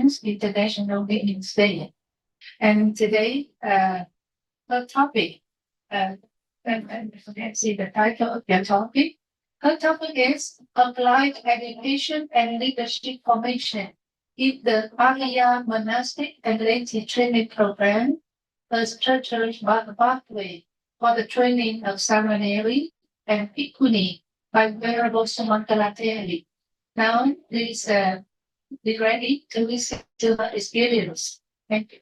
Women's International Women's Day. And today, her topic, let's see the title of your topic. Her topic is Applied Education and Leadership Formation in the Ariya Monastic and Lady Training Program, a structured pathway for the training of Samaneri and Bhikkhuni by Venerable Samantalateri. Now, please be ready to listen to her experience. Thank you.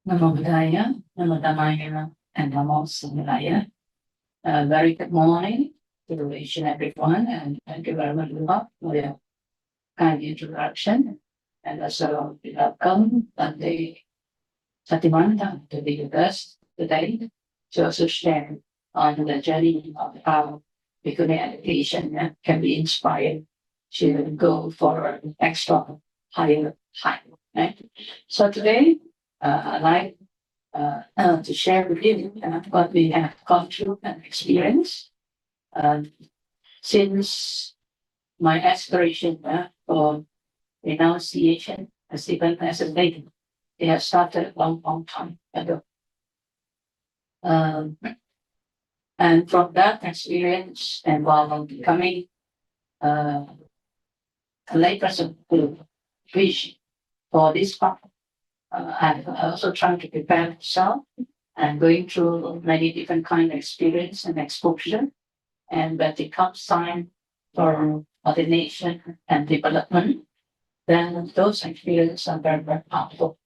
Namo Buddhaya, Namo Dhammaya, and Namo Sanghaya. Very good morning to each and everyone, and thank you very much for your kind introduction. And also welcome Bhante Satimanta to be with us today to also share on the journey of how Bhikkhuni education can be inspired to go for an extra higher height. Right? So today, I'd like to share with you what we have gone through and experienced since my aspiration for renunciation as even as a lady. It has started a long time ago. And from that experience and while becoming a layperson who wish for this path, I'm also trying to prepare myself and going through many different kind of experience and exposure. And when it comes time for ordination and development, then those experiences are very, very powerful.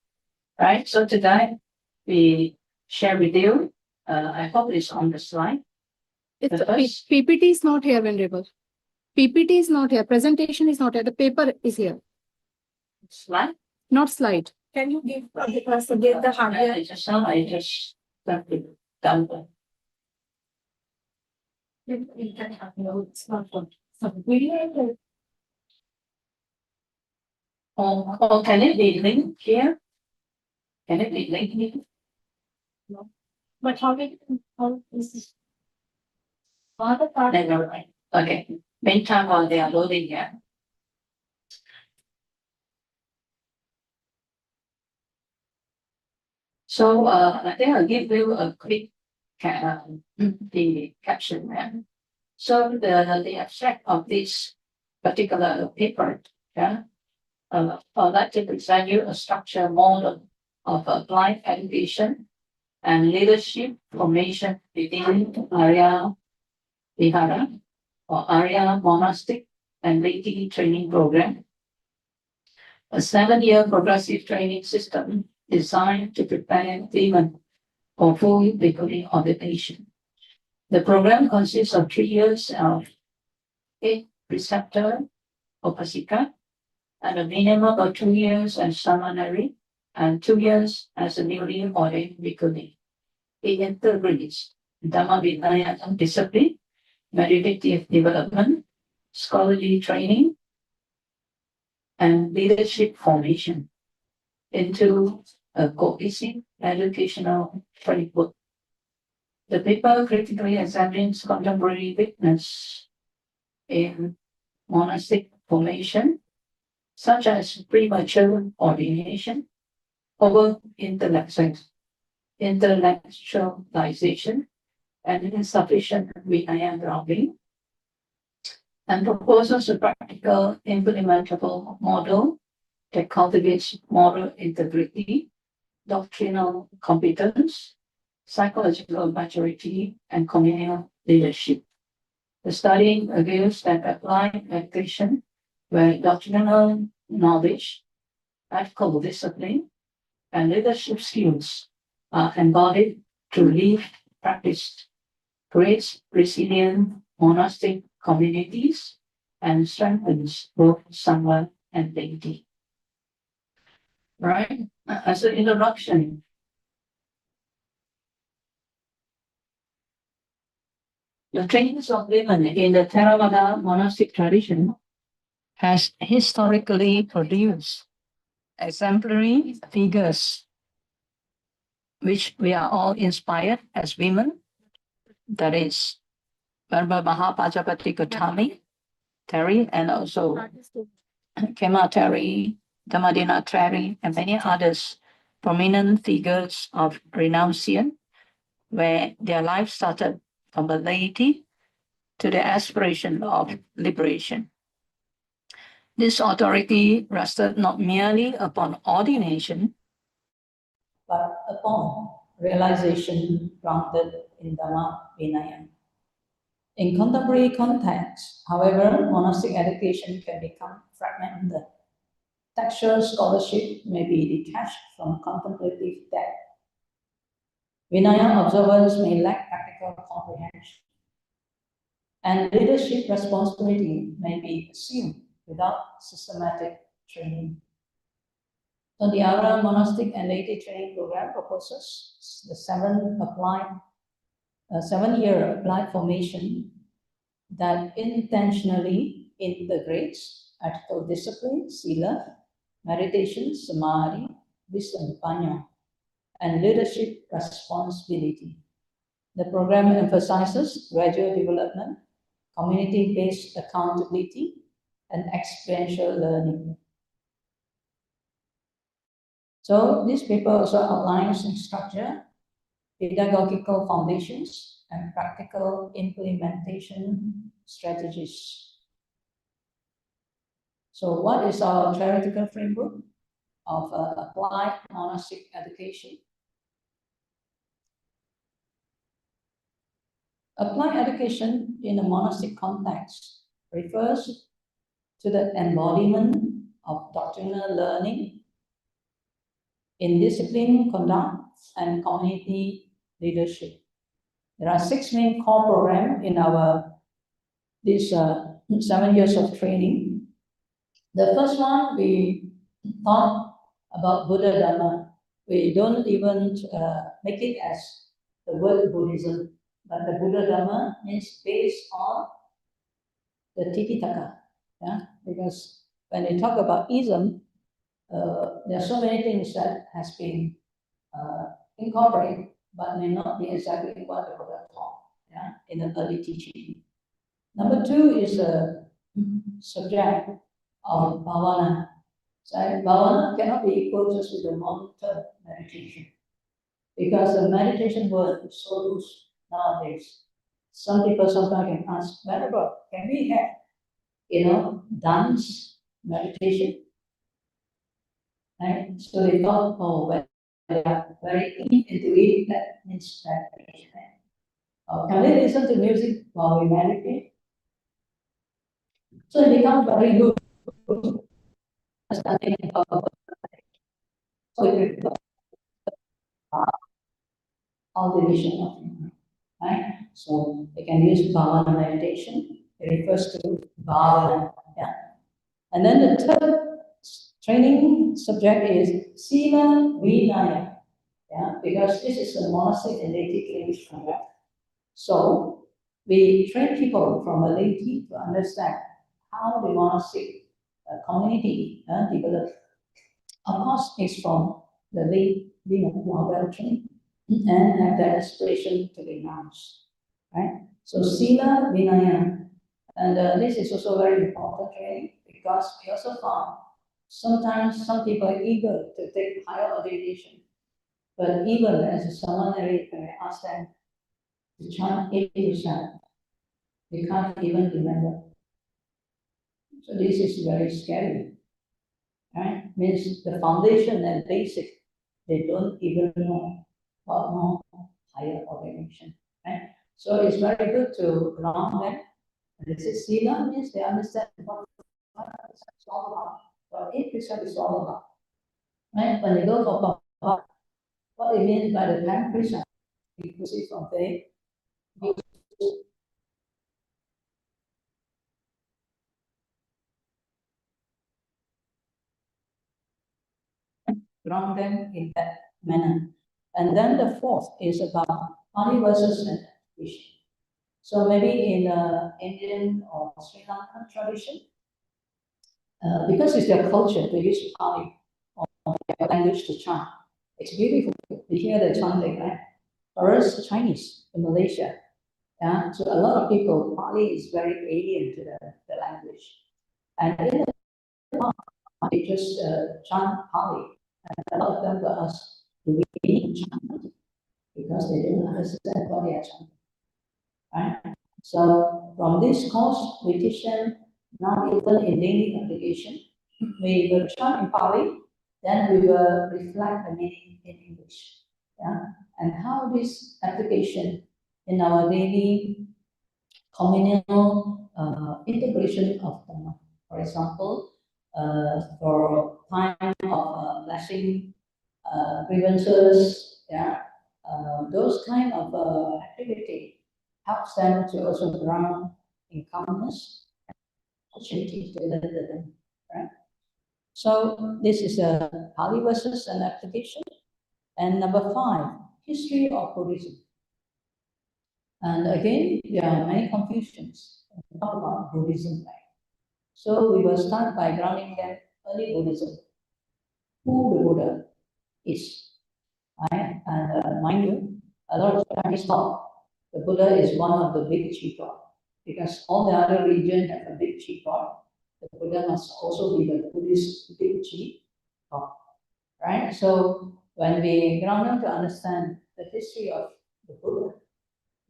Right? So today we share with you, I hope it's on the slide. PPT is not here, Venerable. PPT is not here. Presentation is not here. The paper is here. Slide? Not slide. Can you give us again the hardware? I just got it down there. Or can it be linked here? Can it be linked here? No. But how is this? Never mind. Okay. Meantime, while they are loading here. So I think I'll give you a quick the caption there. So the abstract of this particular paper, I'd like to present you a structure model of applied education and leadership formation within Ariya Vihara or Ariya Monastic and Lady Training Program, a 7-year progressive training system designed to prepare women for full Bhikkhuni ordination. The program consists of 3 years of 8 preceptor upasika and a minimum of 2 years as samaneri and 2 years as a newly ordained Bhikkhuni. It integrates Dhamma Vinaya discipline, meditative development, scholarly training, and leadership formation into a cohesive educational framework. The paper critically examines contemporary weakness in monastic formation, such as premature ordination, over intellectualization, and insufficient Vinaya grounding, and proposes a practical implementable model that cultivates moral integrity, doctrinal competence, psychological maturity, and communal leadership. The study argues that applied education, where doctrinal knowledge, ethical discipline, and leadership skills are embodied through lived practice, creates resilient monastic communities and strengthens both Sangha and laity. Right? As an introduction, the trainings of women in the Theravada monastic tradition has historically produced exemplary figures, which we are all inspired as women. That is Venerable Mahapajapati Gautami, Terry, and also Kema Terry, Dhammadina Terry, and many others, prominent figures of renunciation, where their life started from the laity to the aspiration of liberation. This authority rested not merely upon ordination, but upon realization grounded in Dhamma Vinaya. In contemporary context, however, monastic education can become fragmented. Textual scholarship may be detached from contemplative depth. Vinaya observance may lack practical comprehension, and leadership responsibility may be assumed without systematic training. So the Ariya Monastic and Laity Training Program proposes the 7-year applied formation that intentionally integrates ethical discipline, sila, meditation, samadhi, wisdom, panya, and leadership responsibility. The program emphasizes gradual development, community-based accountability, and experiential learning. So this paper also outlines structure, pedagogical foundations, and practical implementation strategies. So what is our theoretical framework of applied monastic education? Applied education in a monastic context refers to the embodiment of doctrinal learning in discipline, conduct, and community leadership. There are 6 main core programs in these 7 years of training. The first one, we thought about Buddha Dhamma. We don't even make it as the word Buddhism, but the Buddha Dhamma means based on the Tipitaka. Yeah? Because when we talk about ism, there are so many things that has been incorporated, but may not be exactly what the Buddha taught, yeah, in the early teaching. Number 2 is a subject of bhavana. So bhavana cannot be equal just with the long-term meditation, because the meditation word is so loose nowadays. Some people sometimes can ask, Venerable, can we have, dance meditation? Right? So they thought, oh, when they are very into it, that means meditation. Can we listen to music while we meditate? So it becomes very good. So it becomes all division of mind, right? So they can use bhavana meditation. It refers to bhavana, yeah. And then the third training subject is sila vinaya, yeah, because this is a monastic and laity training program. So we train people from a laity to understand how the monastic community develops. Of course, it's from the lay who are well trained and have the aspiration to renounce, right? So sila vinaya, and this is also very important training, because we also found sometimes some people are eager to take higher ordination, but even as a seminary, when I ask them to chant 8%, they can't even remember. So this is very scary, right? Means the foundation and basic, they don't even know what more higher ordination, right? So it's very good to ground them. And this is sila means they understand what 5% is all about, what 8% is all about. Right? When they go for what it means by the 10%, inclusive of the ground them in that manner. And then the fourth is about Pali versus interpretation. So maybe in Indian or Sri Lankan tradition, because it's their culture to use Pali your language to chant. It's beautiful. We hear the chanting, right? For us, Chinese in Malaysia, yeah, to a lot of people, Pali is very alien to the language. And in the past, they just chant Pali. And a lot of them were asked, do we need to chant? Because they didn't understand what they are chanting. Right? So from this course, we teach them now even in daily application. We will chant in Pali, then we will reflect the meaning in English. Yeah? And how this application in our daily communal integration of Dhamma. For example, for time of blessing, grievances, yeah, those kind of activity helps them to also ground in calmness, opportunity to learn the Dhamma, right? So this is a Pali versus an application. And number 5, history of Buddhism. And again, there are many confusions about Buddhism. So we will start by grounding them early Buddhism. Who the Buddha is. Right? And mind you, a lot of Chinese thought the Buddha is one of the big chief god. Because all the other religions have a big chief god. The Buddha must also be the Buddhist big chief god. Right? So when we ground them to understand the history of the Buddha,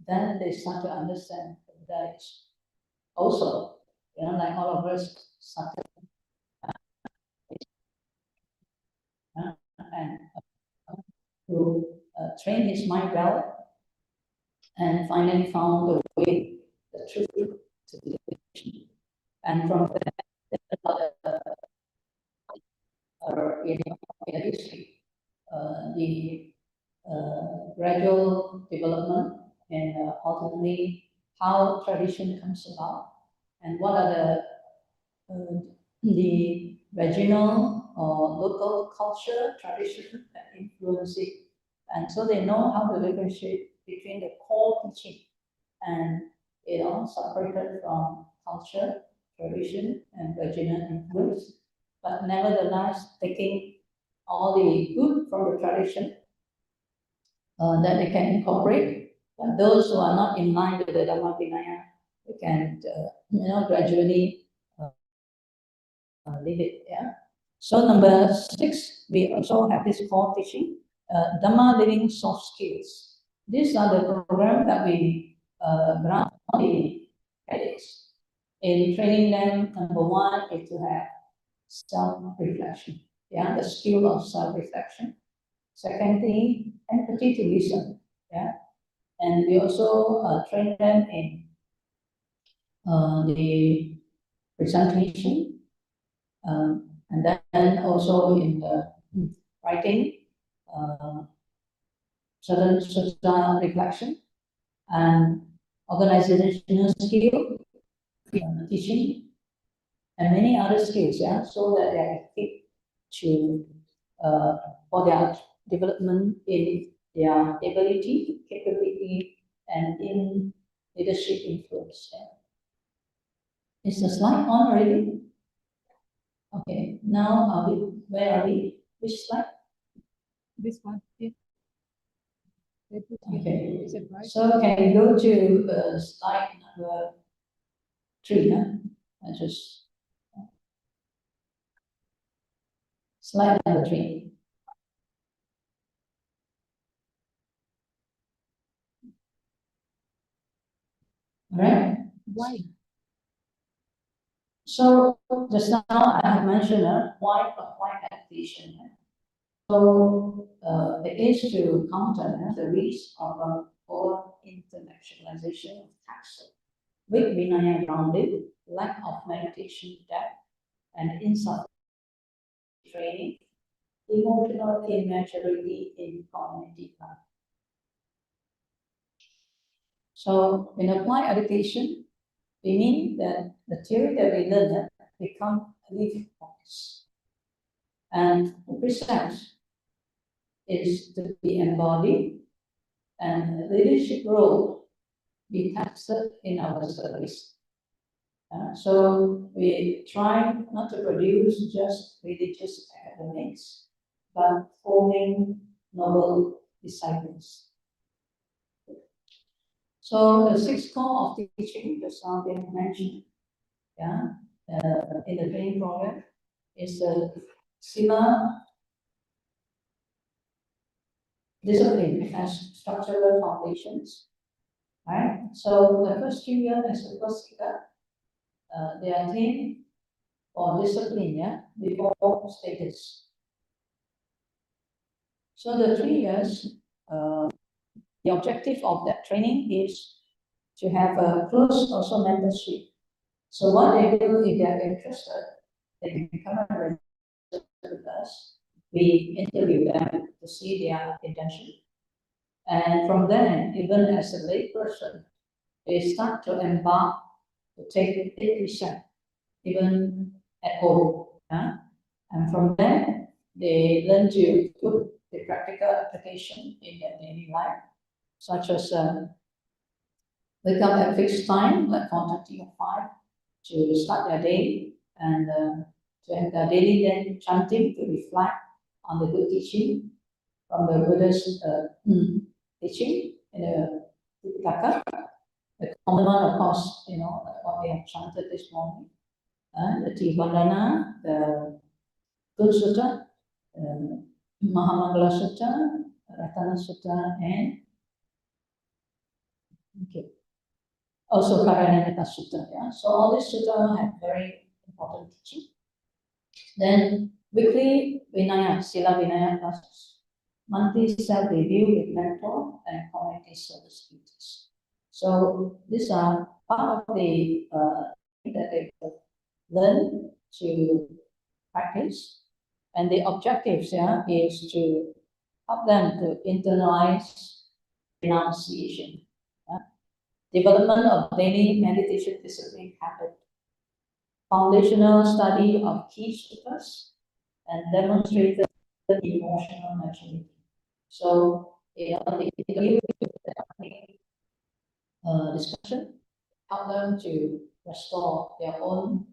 then they start to understand the Buddha is also, like all of us started and to train his mind well and finally found the way, the truth to the religion. And from that, in history, the gradual development and ultimately how tradition comes about and what are the regional or local culture, tradition that influence it. And so they know how to differentiate between the core teaching and, separated from culture, tradition, and regional influence. But nevertheless, taking all the good from the tradition that they can incorporate. But those who are not in line with the Dhamma Vinaya, they can, gradually leave it. Yeah. So number 6, we also have this core teaching, Dhamma Living Soft Skills. These are the program that we grant the cadets. In training them, number 1 is to have self-reflection. Yeah, the skill of self-reflection. Second thing, empathy to listen. Yeah, and we also train them in the presentation, and then also in the writing, certain sutta reflection, and organizational skill, teaching, and many other skills. Yeah, so that they are equipped to for their development in their ability, capability, and in leadership influence. Yeah. Is the slide on already? Okay, now where are we? Which slide? This one. Yeah. Okay, so can you go to slide number 3? Huh? I just slide number 3. All right. Why? So just now I have mentioned why apply meditation. So it is to counter the risk of over intellectualization of text, weak Vinaya grounded, lack of meditation depth, and insufficient training, emotional immaturity in community life. So in applied education, we mean that the theory that we learn become a living practice. And the precepts is to be embodied and the leadership role be tested in our service. So we try not to produce just religious academics, but forming noble disciples. So the sixth core of teaching, just now been mentioned, in the training program, is the Sila discipline. It has structural foundations, right? So the first 2 years as a first Sila, they are trained or discipline, before status. So the 3 years, the objective of that training is to have a close also mentorship. So what they do, if they are interested, they can come and register with us. We interview them to see their intention. And from then, even as a lay person, they start to embark to take action, even at home. And from there, they learn to put the practical application in their daily life, such as wake up at fixed time, like 4:30 or 5, to start their day, and to have their daily then chanting to reflect on the good teaching from the Buddha's teaching in the Tipitaka. The common one, of course, like what we have chanted this morning, the Tivandana, the Good Sutta, Mahamangala Sutta, Ratana Sutta, and also Karanamita Sutta. So all these sutta have very important teaching. Then weekly Vinaya, Sila Vinaya classes, monthly self-review with mentor and community service duties. So these are part of the that they learn to practice, and the objectives is to help them to internalize renunciation, development of daily meditation discipline habit, foundational study of key sutras, and demonstrated emotional maturity. So, the interview discussion help them to restore their own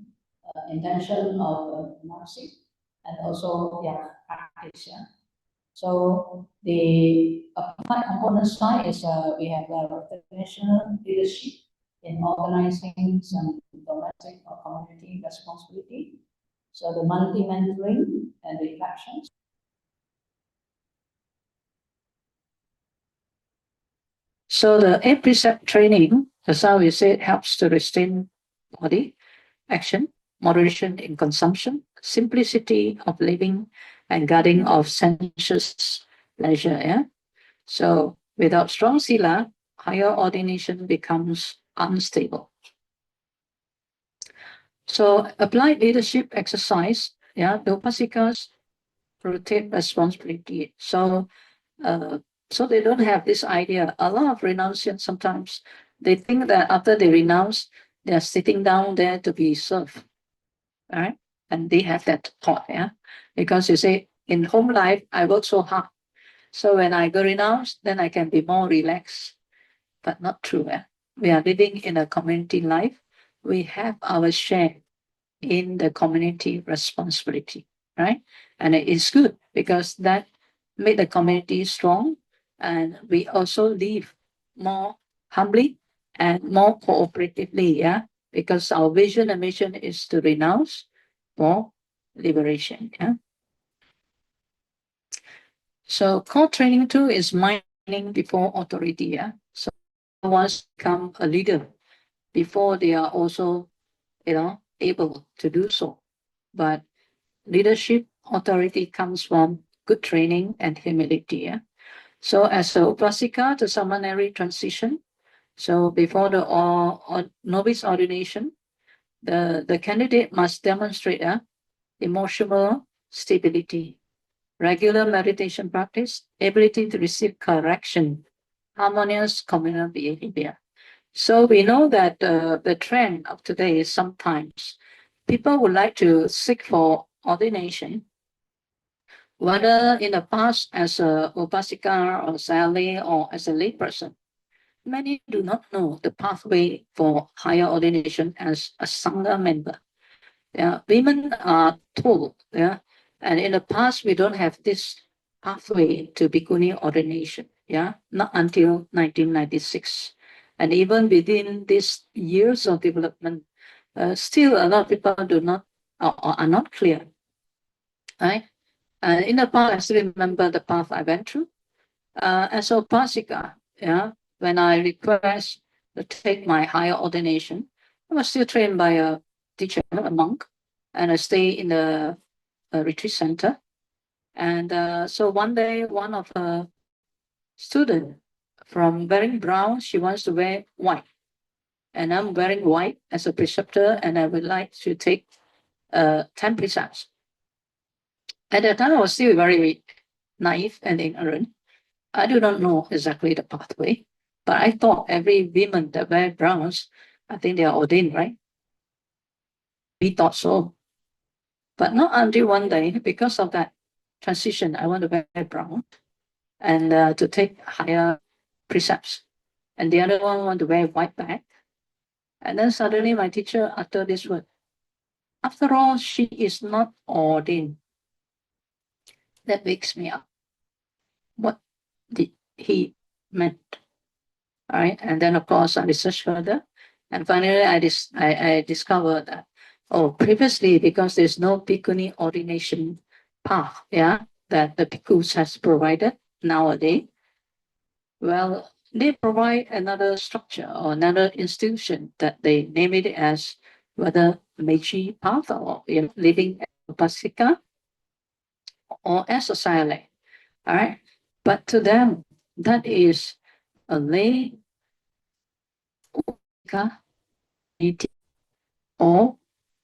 intention of mercy and also their practice. So the applied component side is we have recognition leadership in organizing some domestic or community responsibility. So the monthly mentoring and reflections. So the 8 precept training, as how we said, helps to restrain body, action, moderation in consumption, simplicity of living, and guarding of sensuous pleasure. So without strong sila, higher ordination becomes unstable. So applied leadership exercise, the upasikas rotate responsibility. So they don't have this idea. A lot of renunciants sometimes they think that after they renounce, they are sitting down there to be served. Right? And they have that thought, because you say in home life, I work so hard. So when I go renounce, then I can be more relaxed. But not true. We are living in a community life. We have our share in the community responsibility, right? And it is good because that made the community strong, and we also live more humbly and more cooperatively, because our vision and mission is to renounce for liberation. So core training 2 is mining before authority. So once become a leader before they are also, able to do so. But leadership authority comes from good training and humility. So as a upasika, the seminary transition. So before the novice ordination, the candidate must demonstrate emotional stability, regular meditation practice, ability to receive correction, harmonious communal behavior. So we know that the trend of today is sometimes people would like to seek for ordination, whether in the past as a upasika or sali or as a layperson. Many do not know the pathway for higher ordination as a Sangha member. Women are told And in the past, we don't have this pathway to Bhikkhuni ordination. Yeah, not until 1996. And even within these years of development, still a lot of people do not are not clear. Right? In the past, I still remember the path I went through. As a Upasika, yeah, when I request to take my higher ordination, I was still trained by a teacher, a monk, and I stay in the retreat center. And so one day, one of the student from wearing brown, she wants to wear white. And I'm wearing white as a preceptor, and I would like to take 10 precepts. At that time, I was still very naive and ignorant. I do not know exactly the pathway, but I thought every woman that wear browns, I think they are ordained, right? We thought so. But not until one day, because of that transition, I want to wear brown and to take higher precepts. And the other one want to wear white bag. And then suddenly my teacher uttered this word. After all, she is not ordained. That wakes me up. What did he meant? All right. And then of course I researched further. And finally I discovered that, previously, because there's no Bhikkhuni ordination path, yeah, that the Bhikkhus has provided nowadays, well, they provide another structure or another institution that they name it as whether Meiji path or living as Upasika or as a silent. All right. But to them, that is a lay or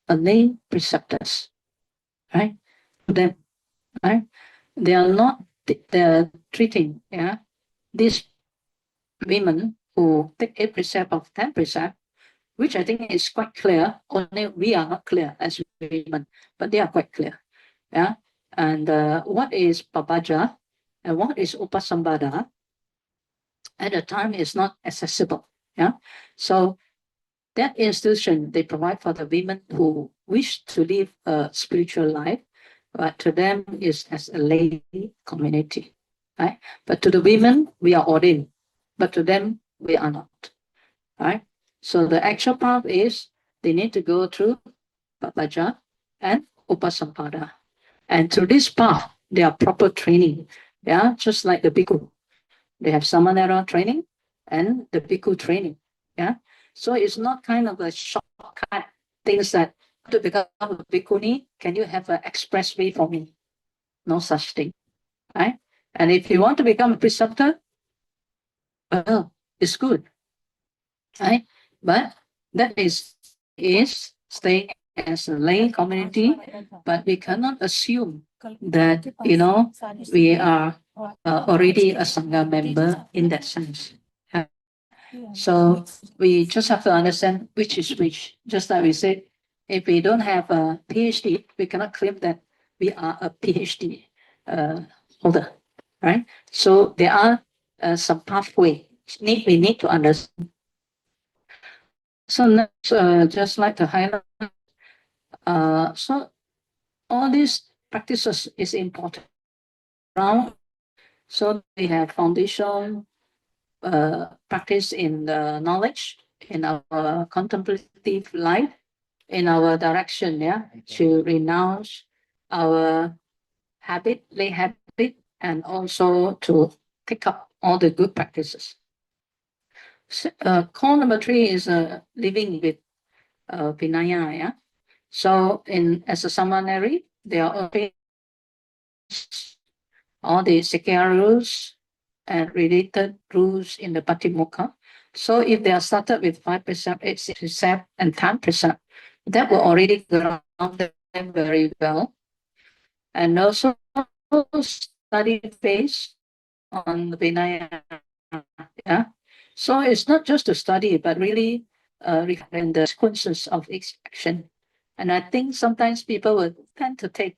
a lay preceptors. Right? To them, right? They are not they're treating these women who take 8 precept of 10 precept, which I think is quite clear. Only we are not clear as women, but they are quite clear. Yeah. And what is pabaja and what is upasambada at the time is not accessible. Yeah. So that institution they provide for the women who wish to live a spiritual life, but to them is as a lay community. Right? But to the women, we are ordained, but to them, we are not. Right? So the actual path is they need to go through pabaja and upasampada. And through this path, there are proper training. Yeah, just like the bhikkhu. They have samanera training and the bhikkhu training. Yeah. So it's not kind of a shortcut things that to become a bhikkhuni, can you have an expressway for me? No such thing. Right? And if you want to become a preceptor, well, it's good. Right? But that is staying as a lay community, but we cannot assume that, we are already a Sangha member in that sense. So we just have to understand which is which. Just like we said, if we don't have a PhD, we cannot claim that we are a PhD holder, right? So there are some pathway we need to understand. So next, just like to highlight, so all these practices is important. Now, so we have foundation practice in the knowledge, in our contemplative life, in our direction, to renounce our lay habit, and also to take up all the good practices. Call number 3 is living with Vinaya. So as a seminary, there are all the Sikha rules and related rules in the Patimokkha. So if they are started with 5 precept, 8 precept, and 10 precept, that will already ground them very well. And also study phase on the Vinaya. Yeah. So it's not just to study, but really recognize the consequences of each action. And I think sometimes people will tend to take,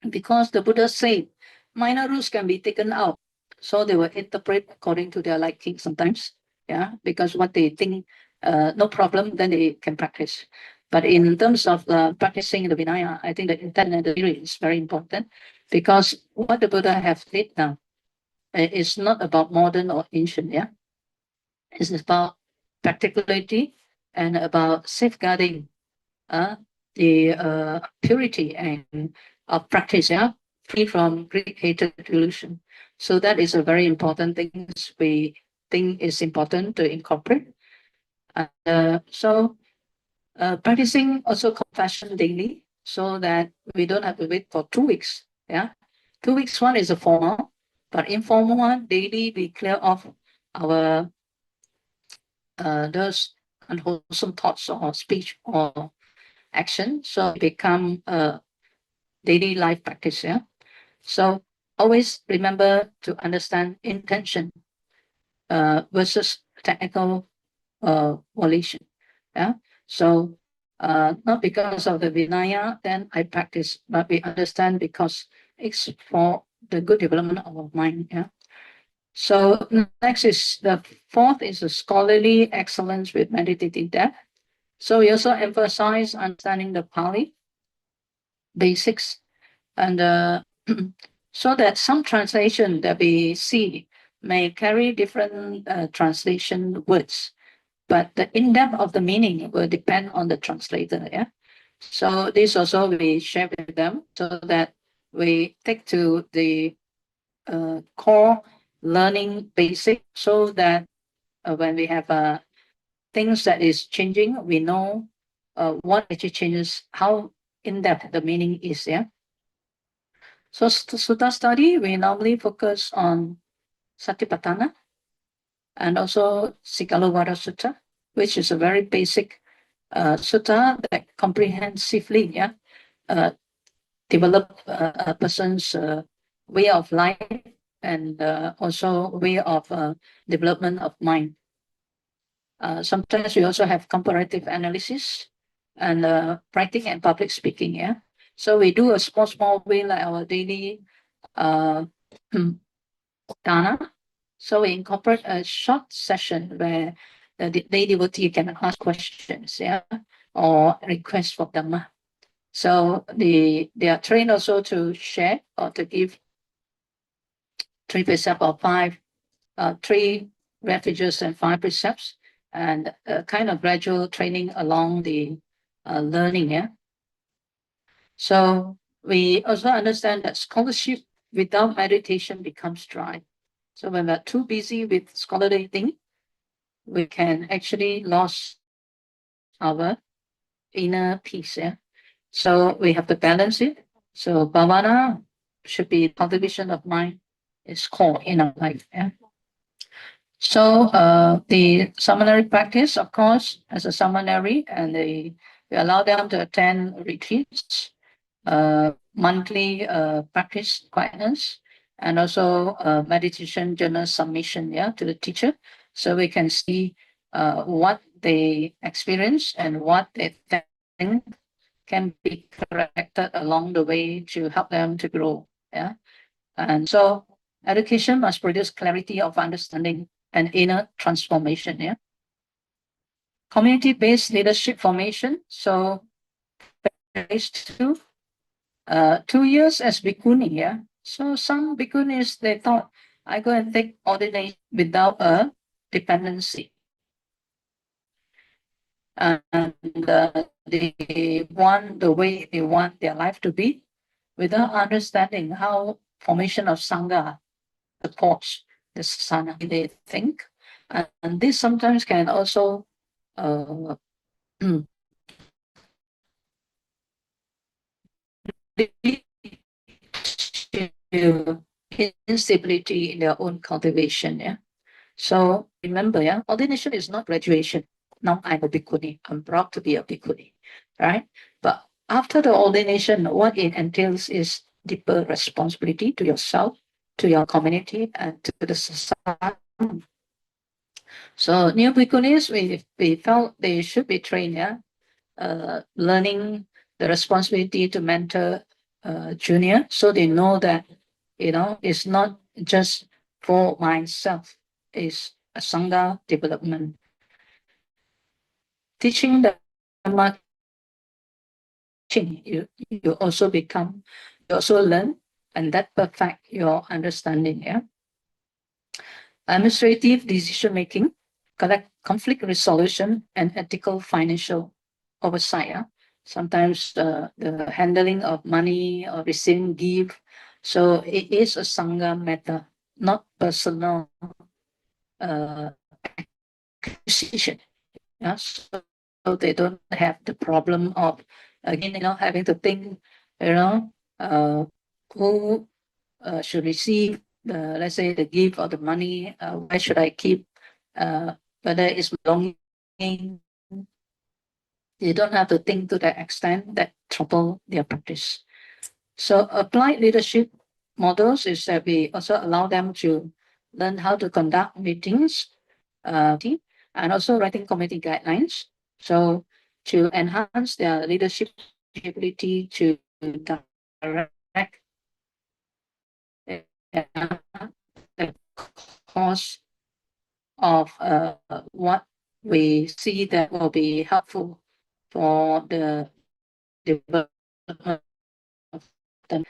because the Buddha said minor rules can be taken out. So they will interpret according to their liking sometimes. Yeah. Because what they think, no problem, then they can practice. But in terms of practicing the Vinaya, I think the intent and the theory is very important, because what the Buddha have laid down is not about modern or ancient, yeah. It's about practicality and about safeguarding the purity and of practice, yeah, free from greed, hatred, delusion. So that is a very important thing we think is important to incorporate. Practicing also compassion daily, so that we don't have to wait for 2 weeks. Yeah, 2 weeks one is a formal, but informal one daily we clear off our those unwholesome thoughts or speech or action, so it become a daily life practice. Yeah, so always remember to understand intention versus technical volition. Yeah, so not because of the Vinaya, then I practice, but we understand because it's for the good development of our mind. Yeah. So next is the fourth is the scholarly excellence with meditative depth. So we also emphasize understanding the Pali basics, and so that some translation that we see may carry different translation words, but the in-depth of the meaning will depend on the translator. Yeah. So this also we share with them, so that we take to the core learning basic, so that when we have things that is changing, we know what actually changes, how in-depth the meaning is. Yeah. So Sutta study, we normally focus on Satipatthana and also Sigalovada Sutta, which is a very basic sutta that comprehensively, yeah, develop a person's way of life, and also way of development of mind. Sometimes we also have comparative analysis and writing and public speaking. Yeah, so we do a small way like our daily dana. So we incorporate a short session where the lay devotee can ask questions, yeah, or request for dhamma. So they are trained also to share or to give 3 precepts or 5, 3 refuges and 5 precepts, and a kind of gradual training along the learning. Yeah. So we also understand that scholarship without meditation becomes dry. So when we're too busy with scholarly thing, we can actually lose our inner peace. Yeah. So we have to balance it. So bhavana should be cultivation of mind is core in our life. Yeah. So the seminary practice, of course, as a seminary, and we allow them to attend retreats, monthly practice quietness, and also meditation journal submission, yeah, to the teacher, so we can see what they experience and what they think can be corrected along the way to help them to grow. Yeah, and so education must produce clarity of understanding and inner transformation. Yeah, community-based leadership formation. So phase 2. 2 years as Bhikkhuni, yeah. So some Bhikkhunis, they thought, I go and take ordination without a dependency. And they want the way they want their life to be, without understanding how formation of Sangha supports the sadhana they think. And this sometimes can also lead to instability in their own cultivation. Yeah. So remember, yeah, ordination is not graduation. Now I'm a bhikkhuni. I'm proud to be a bhikkhuni, right? But after the ordination, what it entails is deeper responsibility to yourself, to your community, and to the society. So new bhikkhunis, we felt they should be trained, yeah, learning the responsibility to mentor junior, so they know that, it's not just for myself, it's a Sangha development. Teaching the Dhamma you also become, you also learn, and that perfect your understanding. Yeah. Administrative decision making, conflict resolution, and ethical financial oversight. Yeah. Sometimes the handling of money or receiving gift. So it is a Sangha matter, not personal acquisition. Yeah. So they don't have the problem of, again, having to think, who should receive let's say the gift or the money, where should I keep, whether it's belonging. You don't have to think to that extent that trouble their practice. So applied leadership models is that we also allow them to learn how to conduct meetings, and also writing committee guidelines. So to enhance their leadership ability to direct the cause of what we see that will be helpful for the development of the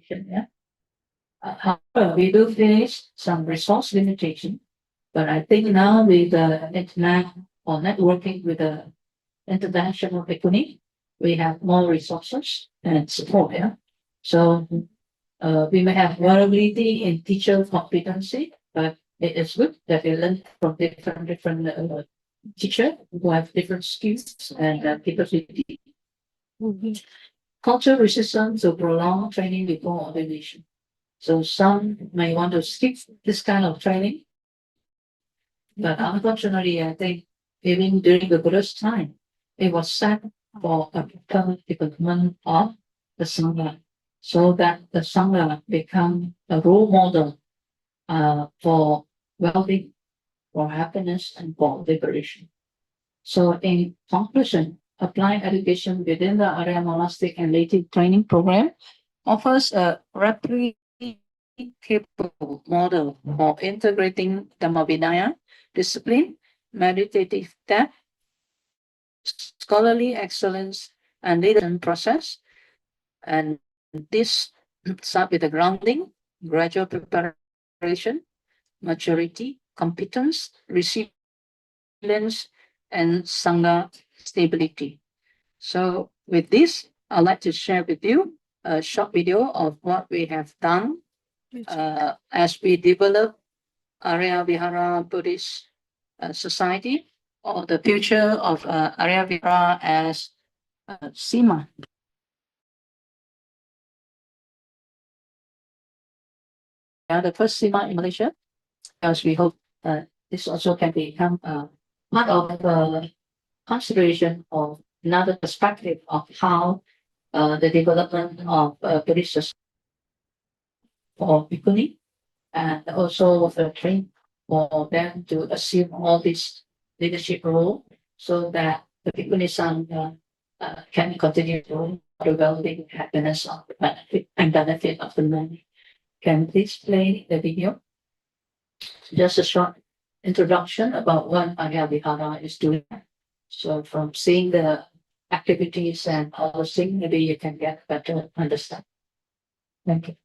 yeah. However, we do face some resource limitation, but I think now with the internet or networking with the international Bhikkhuni, we have more resources and support. Yeah. So we may have variability in teacher competency, but it is good that we learn from different teacher who have different skills and capability. Cultural resistance to prolonged training before ordination. So some may want to skip this kind of training. But unfortunately, I think even during the Buddha's time, it was set for a total development of the Sangha, so that the Sangha become a role model for well-being, for happiness, and for liberation. So in conclusion, applying education within the Ariya monastic and laity training program offers a replicable model for integrating Dhamma Vinaya, discipline, meditative depth, scholarly excellence, and leadership process. And this start with the grounding, gradual preparation, maturity, competence, resilience, and Sangha stability. So with this, I'd like to share with you a short video of what we have done as we develop Ariya Vihara Buddhist Society, or the future of Ariya Vihara as SEMA. The first SEMA in Malaysia, as we hope this also can become part of consideration of another perspective of how the development of Buddhist society for Bhikkhuni, and also the train for them to assume all this leadership role, so that the Bhikkhuni Sangha can continue to the well-being, happiness of the benefit of the many. Can please play the video? Just a short introduction about what Ariya Vihara is doing. So from seeing the activities and all those things, maybe you can get better understand. Thank you.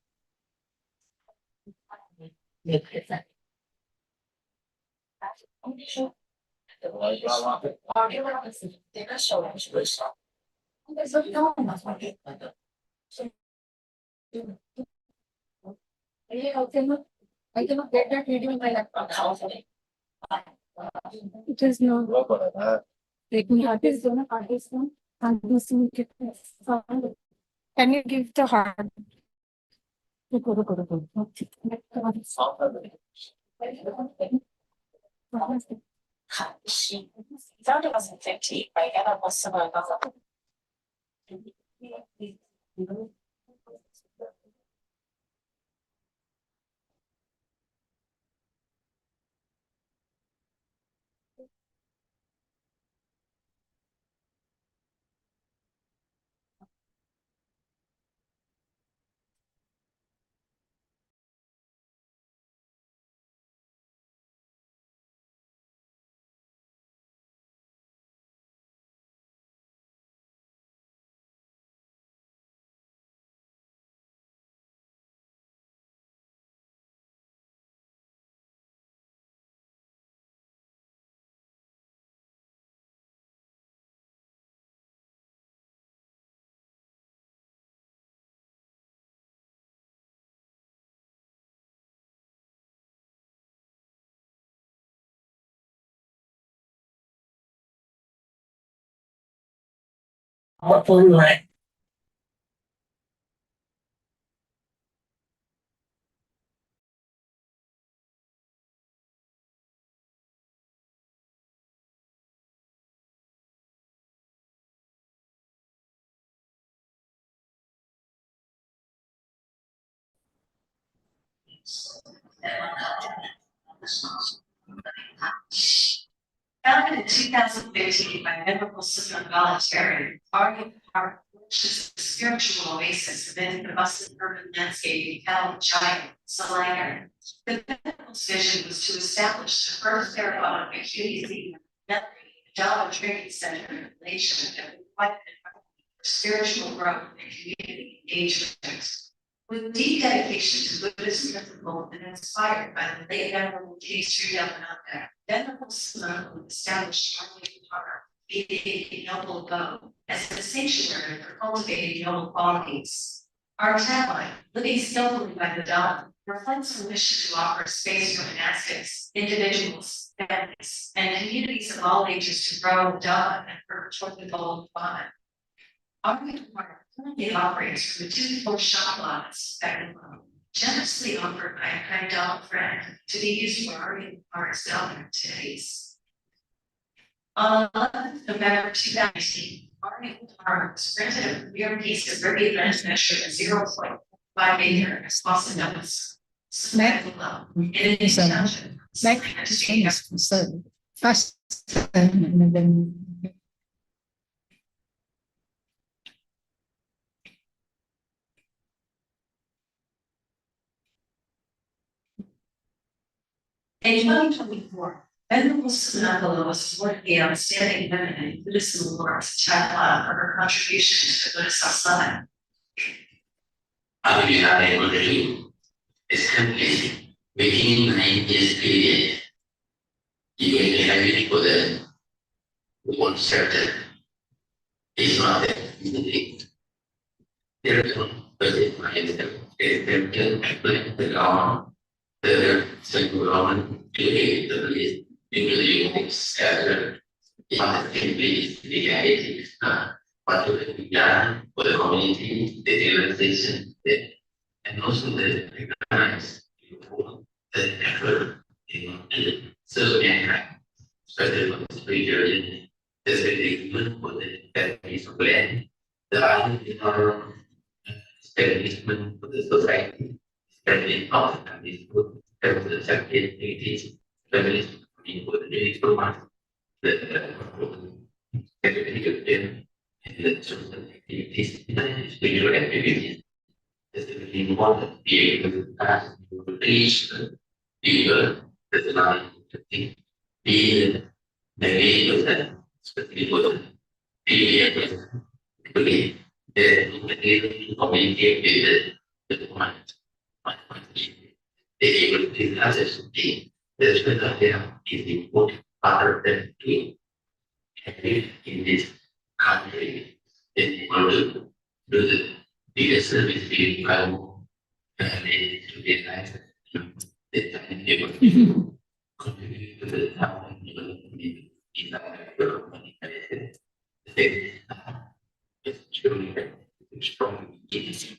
I cannot get that video in my laptop. It is not. Let me have this one, artist one, and this one. Can you give the hard? Founded in 2015 by Venerable Sister Voluntary, Ariya Vihara is a spiritual oasis amid the bustling urban landscape in Cal, China, Selangor. The Venerable's vision was to establish the first Theravada Bhikkhuni Dhamma training center in Malaysia that would provide for spiritual growth and community engagement. With deep dedication to Buddhist principles and inspired by the late Venerable Sri Dhammananda, Venerable Simone established Ariya Vihara, being a noble abode, as a sanctuary for cultivating noble qualities. Our tagline, living skillfully by the Dhamma, reflects our mission to offer space for monastics, individuals, families, and communities of all ages to grow the Dhamma and perpetuate the goal of Dhamma. Ariya Vihara currently operates from the 2 shop lots at the generously offered by a kind dog friend to be used for Ariya Vihara's dog activities. On November 2019, Ariya Vihara was granted a premier piece of Rivian land measured at 0.5 acre as Los Angeles. Mac- In addition, township. Fast. In 2024, Venerable Sanakala was awarded the Outstanding Women in Buddhism Award to Chapala for her contribution to the Buddhist Asana. Ariya Vihara is complete within 9 years period. You will have it for the one chapter. It's not that easy. There are some budget mindset. They can explain the law, the central government, the list, the scattered. It can be reality. What will be done for the community, the realization, and also the recognize the effort in serving mankind, especially for the spiritual journey, especially even for the families of land, the other establishment for the society, especially of the families for the second activities, families for the daily program, the education and the social activities, spiritual activities. Especially one of the able to pass the teach people the line to think, be the way of that, especially for the period believe that the communicate with the mind. They able to access the mental health is the important part of the team. And in this country, they able to do the biggest service being valuable and to be life. They can able to contribute to the town in that it's truly strong. It's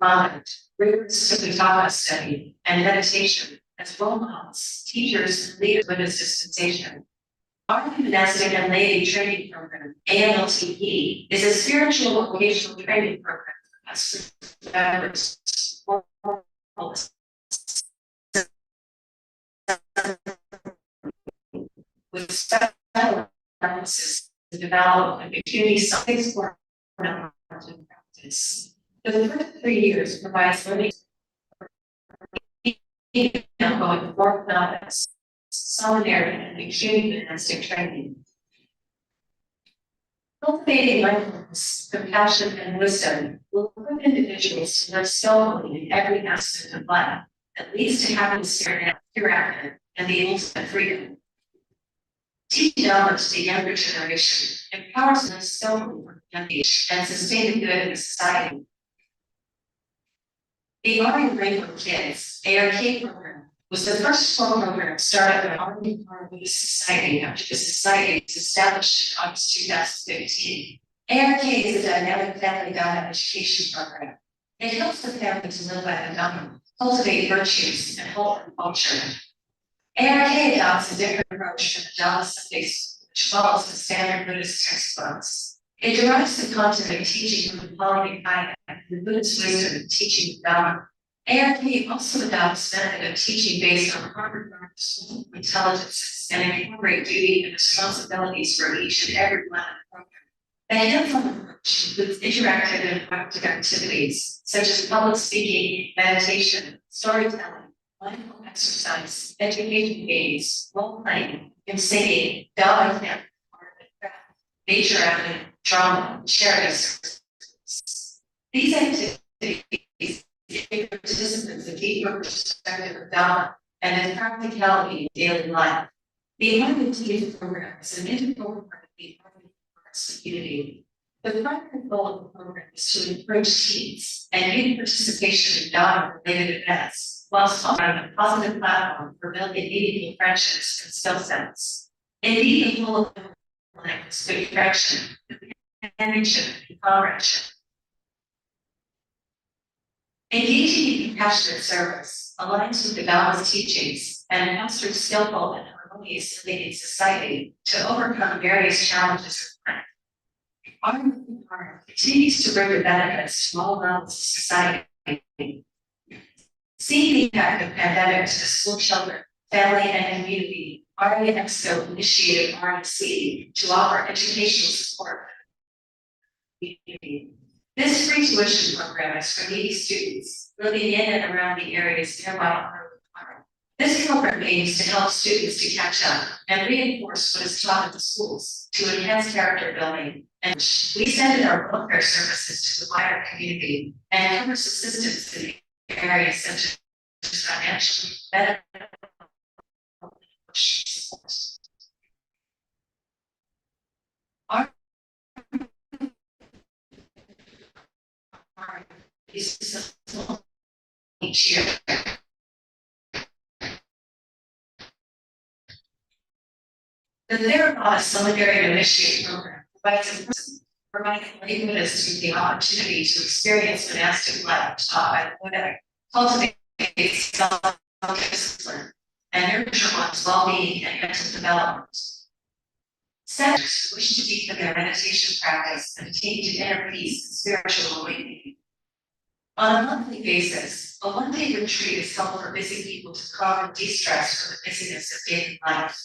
mind, rigorous Sukhatama study, and meditation as role models, teachers, and leaders with dispensation. Our monastic and laity training program, AMLTP, is a spiritual vocational training program for us members. With special emphasis to develop a Bhikkhuni science for practice. The first 3 years provides learning going forth novice, solidarity, and Bhikkhuni monastic training. Cultivating mindfulness, compassion, and wisdom will equip individuals to live soulfully in every aspect of life that leads to happiness hereafter and the ultimate freedom. Teaching knowledge to the younger generation empowers them soulfully from a young age and sustain the good of the society. The Ariya Rainbow Kids ARK program was the first full program started by Ariya Vihara Buddhist Society after the society was established in August 2015. ARK is a dynamic family Dhamma education program. It helps the family to live by the Dhamma, cultivate virtues, and hold culture. ARK adopts a different approach from the Dhamma studies, which follows the standard Buddhist textbooks. It derives the content of teaching from the Pali Nikaya, the Buddhist wisdom of teaching the Dhamma. ARK also adopts a method of teaching based on harmonious intelligences and incorporate duty and responsibilities for each and every one in the program. The hands-on approach includes interactive and practical activities such as public speaking, meditation, storytelling, mindful exercise, education games, role playing, and singing, dog camp, art and craft, nature outing, drama, charity services. These activities give participants a deeper perspective of God and its practicality in daily life. The Enlightenment program is an integral part of the Enlightenment community. The primary goal of the program is to encourage teens and youth participation in God-related events, whilst offering a positive platform for building meaningful friendships and skill sets. Indeed, the goal of the program is good direction, companionship, and comradeship. Engaging in compassionate service aligns with the Taoist teachings and fosters skillful and harmonious living in society to overcome various challenges of life. Our continues to bring the benefits to all levels of society. Seeing the impact of pandemic to the school children, family, and community, Ariya Expo initiated RNC to offer educational support. This free tuition program is for needy students living in and around the areas nearby. This program aims to help students to catch up and reinforce what is taught in the schools to enhance character building. And we extended our welfare services to the wider community and covers assistance in areas such as financial, medical, support. Our is each year. The Therapod Solidarity Initiative program providing layperson with the opportunity to experience monastic life taught by the Buddha, cultivate self-discipline, and nurture one's well-being and mental development. Centers who wish to deepen their meditation practice and attain to inner peace and spiritual awakening. On a monthly basis, a one-day retreat is held for busy people to calm and de-stress from the busyness of daily life.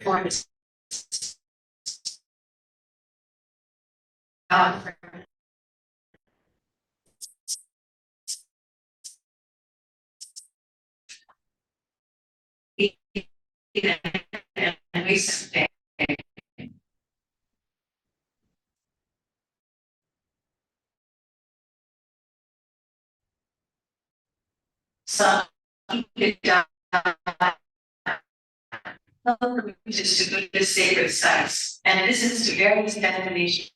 Forms and recent day. Some pilgrimages to Buddhist sacred sites and visits to various destinations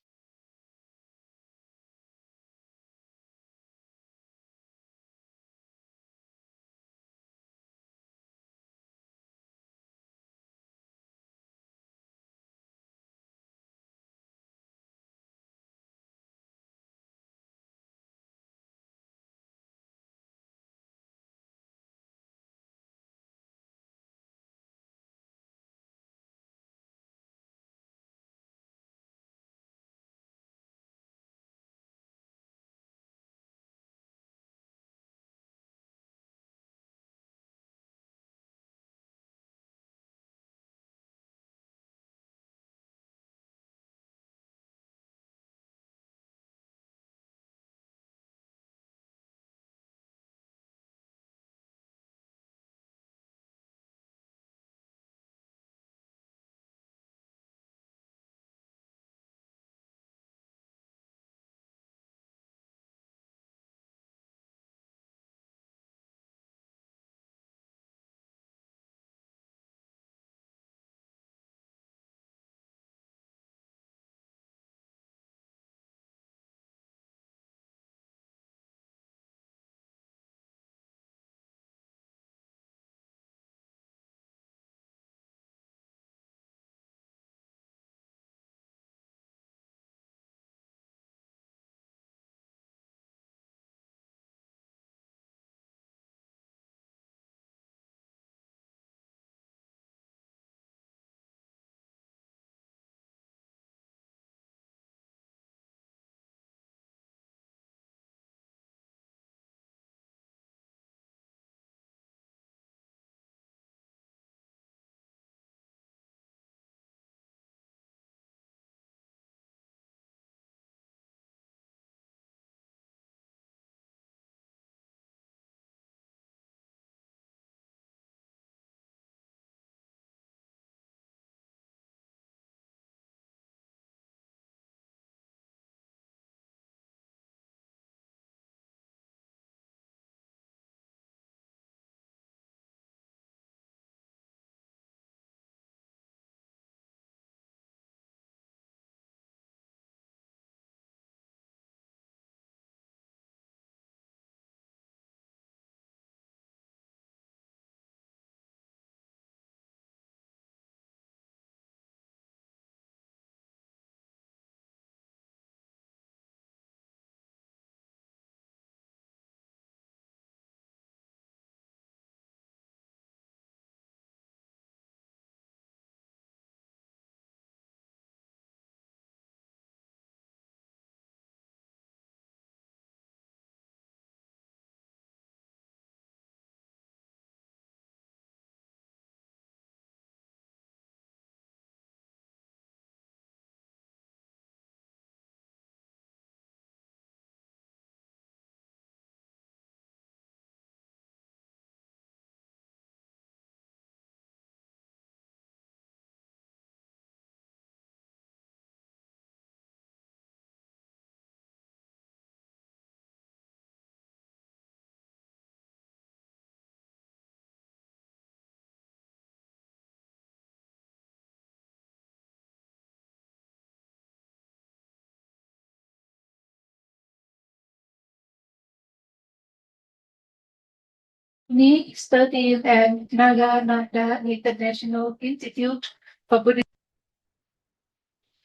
Bhikkhuni studied at Nagananda International Institute for Buddhism,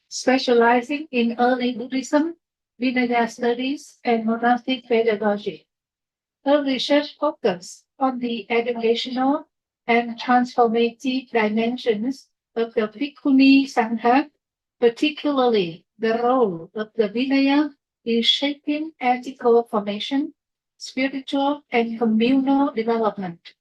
specializing in early Buddhism, Vinaya studies, and monastic pedagogy. Her research focused on the educational and transformative dimensions of the Bhikkhuni Sangha, particularly the role of the Vinaya in shaping ethical formation, spiritual and communal development.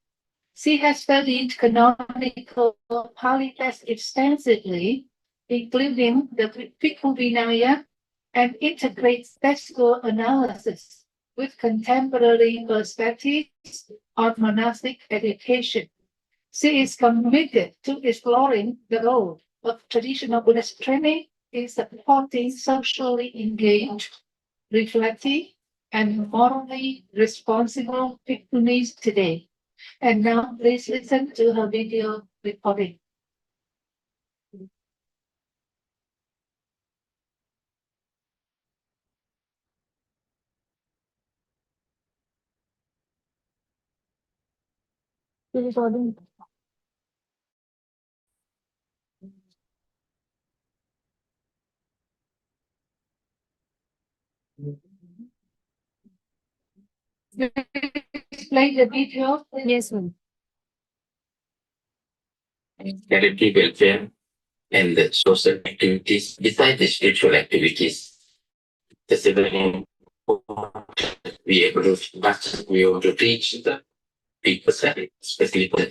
She has studied canonical Pali texts extensively, including the Bhikkhu Vinaya, and integrates textual analysis with contemporary perspectives on monastic education. She is committed to exploring the role of traditional Buddhist training in supporting socially engaged, reflective, and morally responsible bhikkhunis today. And now please listen to her video recording. Recording. Play the video. Yes, ma'am. Charity welfare and the social activities besides the spiritual activities. The civilian we able to we able to reach the people, especially for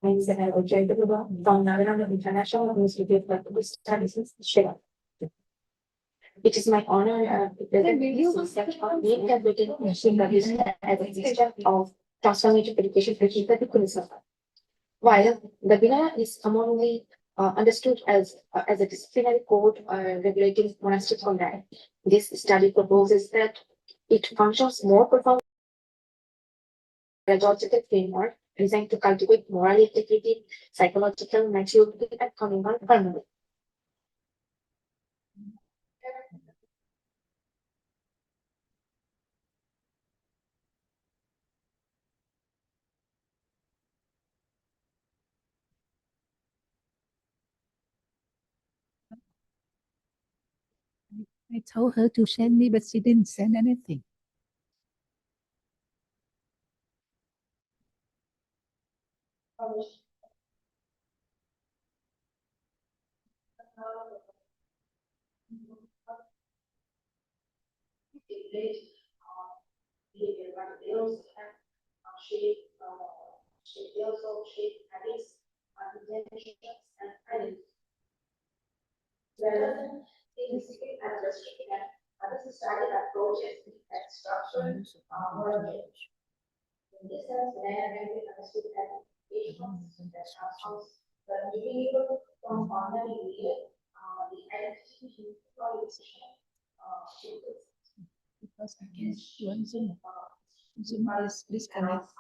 Means that I will try to go from Nagaranda International Institute for Buddhist Studies, Shiva. It is my honor to present such a great written machine as a system of transformative education for the Bhikkhuni Sangha. While the Vinaya is commonly understood as a disciplinary code regulating monastic conduct, this study proposes that it functions more profoundly pedagogical framework designed to cultivate moral integrity, psychological maturity, and communal harmony. I told her to send me, but she didn't send anything. Because I can't join Zoom. Zoom is disconnect.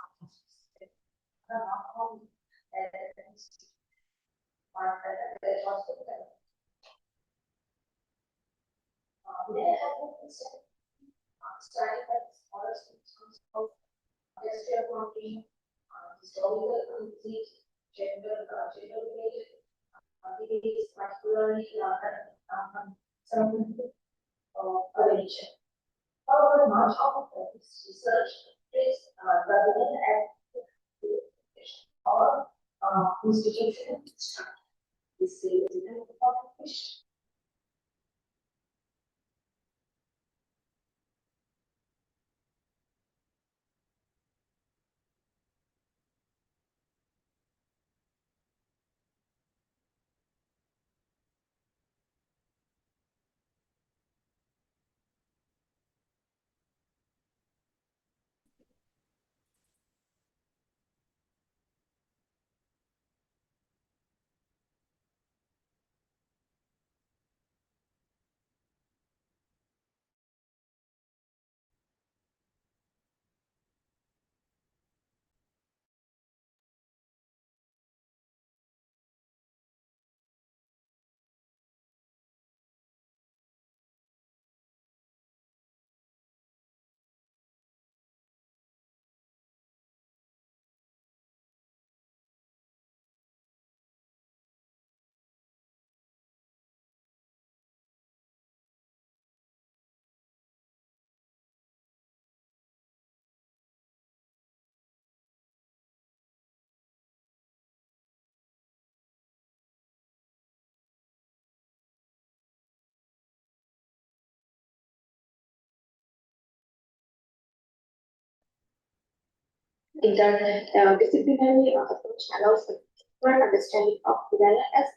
interdisciplinary approach allows a deeper understanding of Vinaya as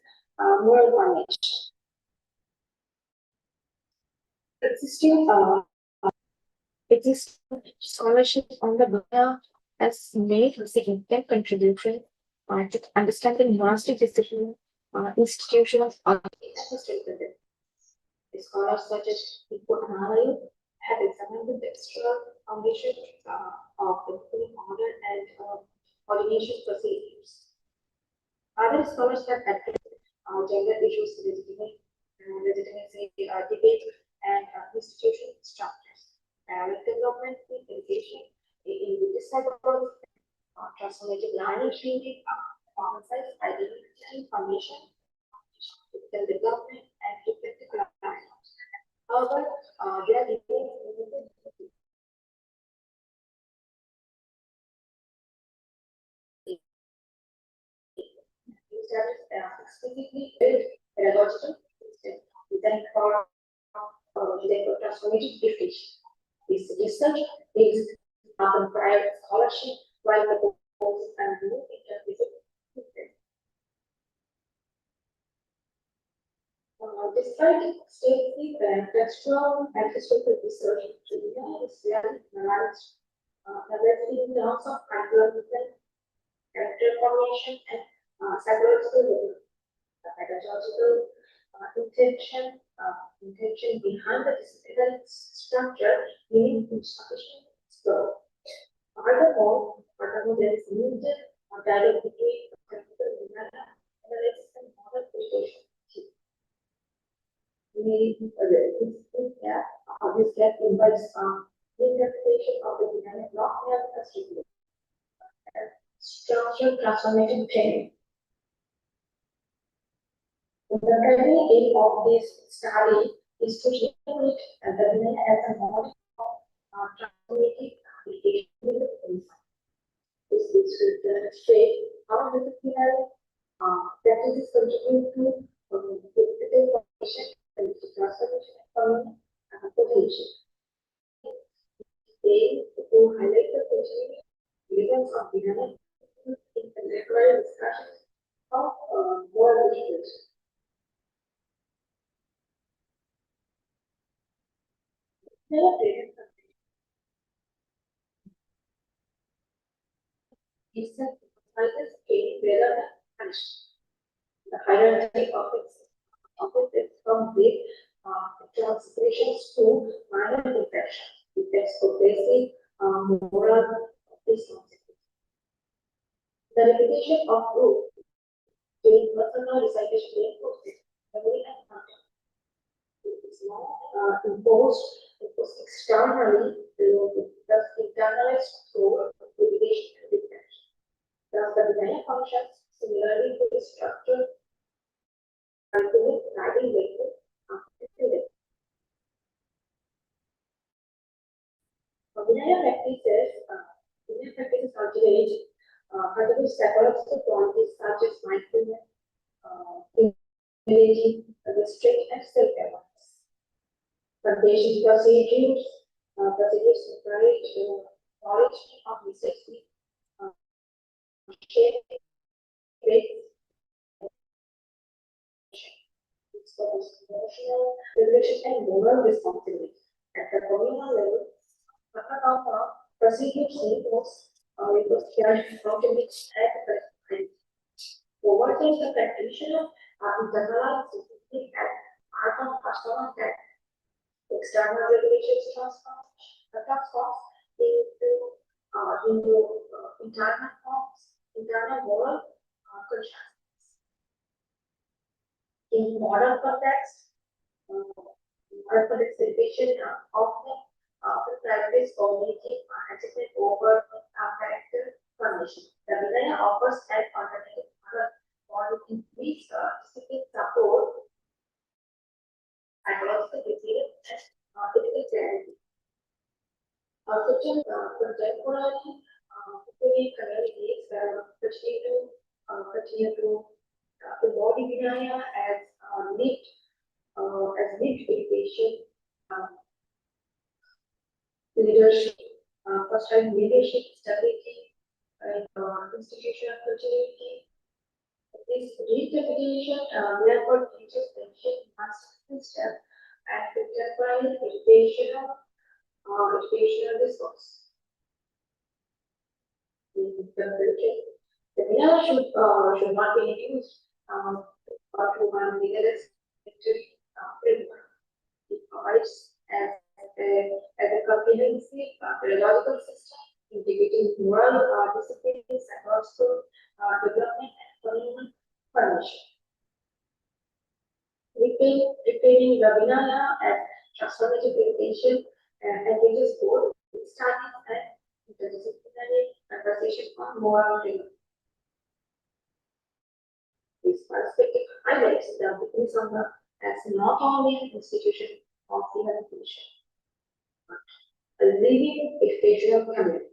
moral formation. Existing scholarship on the Vinaya has made significant contribution to understanding monastic discipline, institutions, the scholars such as Bhikkhuni have examined the textual foundation of the Bhikkhuni order and ordination procedures. Other scholars have addressed gender issues, legitimacy debate, and institutional structures. Parallel development in education, in the disabled, transformative learning changing, emphasize identity information, physical development, and effective learning. However, there remains limited explicitly pedagogical system designed for transformative education. This research is comprised scholarship while the proposed and new interdisciplinary. Despite extensive textual and historical research, India is very managed in terms of curriculum character formation and psychological development. The pedagogical intention behind the disciplinary structure remains insufficient. So, furthermore, there is limited dialogue between practical analysis and modern education. This gap invites interpretation of the dynamic not as structural transformation training. The primary aim of this study is to integrate the women as a model of transformative application with the insight. This is to demonstrate how disciplinary practices contribute to the information and transformation from potential. Aim to highlight the potential relevance of dynamic in contemporary discussions of moral research. Is that emphasizes a better punishment. The hierarchy of it from big transgressions to minor infractions. Effects of basic moral responsibility. The repetition of rule during personal recitation reinforces memory and content. It is not imposed externally, thus internalized through repetition and repetition. Thus, the design functions similarly to the structure writing method Vinaya practices cultivate psychological qualities such as mindfulness, humility, restraint, and self-awareness. Foundation procedures encourage knowledge of necessity, shape, emotional regulation, and moral responsibility. At the communal level, procedures reinforce care, accountability, and overseeing the practitioner internalize discipline as part of customer care. External regulations transforms into internal forms, internal moral consciousness. In modern context, education often practice cognitive management over character formation. The Vinaya offers an alternative model in which discipline support psychological resilience and critical clarity. Such contemporary communities continue to embody Vinaya as lived education, leadership, fostering leadership, stability, institutional continuity. This redefinition therefore teaches mention must system and contemporary educational discourse. In conclusion, the mirror should not be used to one legalist framework. It provides as a comprehensive pedagogical system integrating moral disciplines and also development and communal formation. Retaining the Vinaya as transformative education engages both studies and interdisciplinary conversation on moral freedom. This perspective highlights the Bhikkhuni Sangha as not only an institution of education, but a living educational community.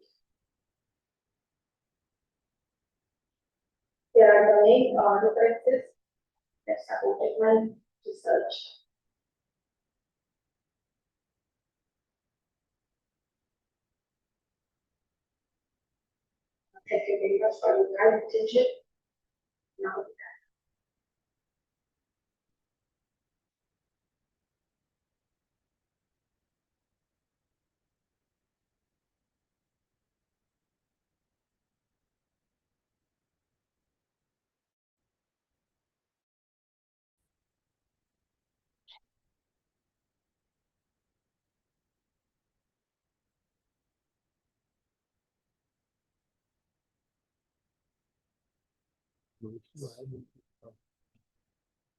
Here are the main references that supported my research. Thank you very much for your kind attention. Now,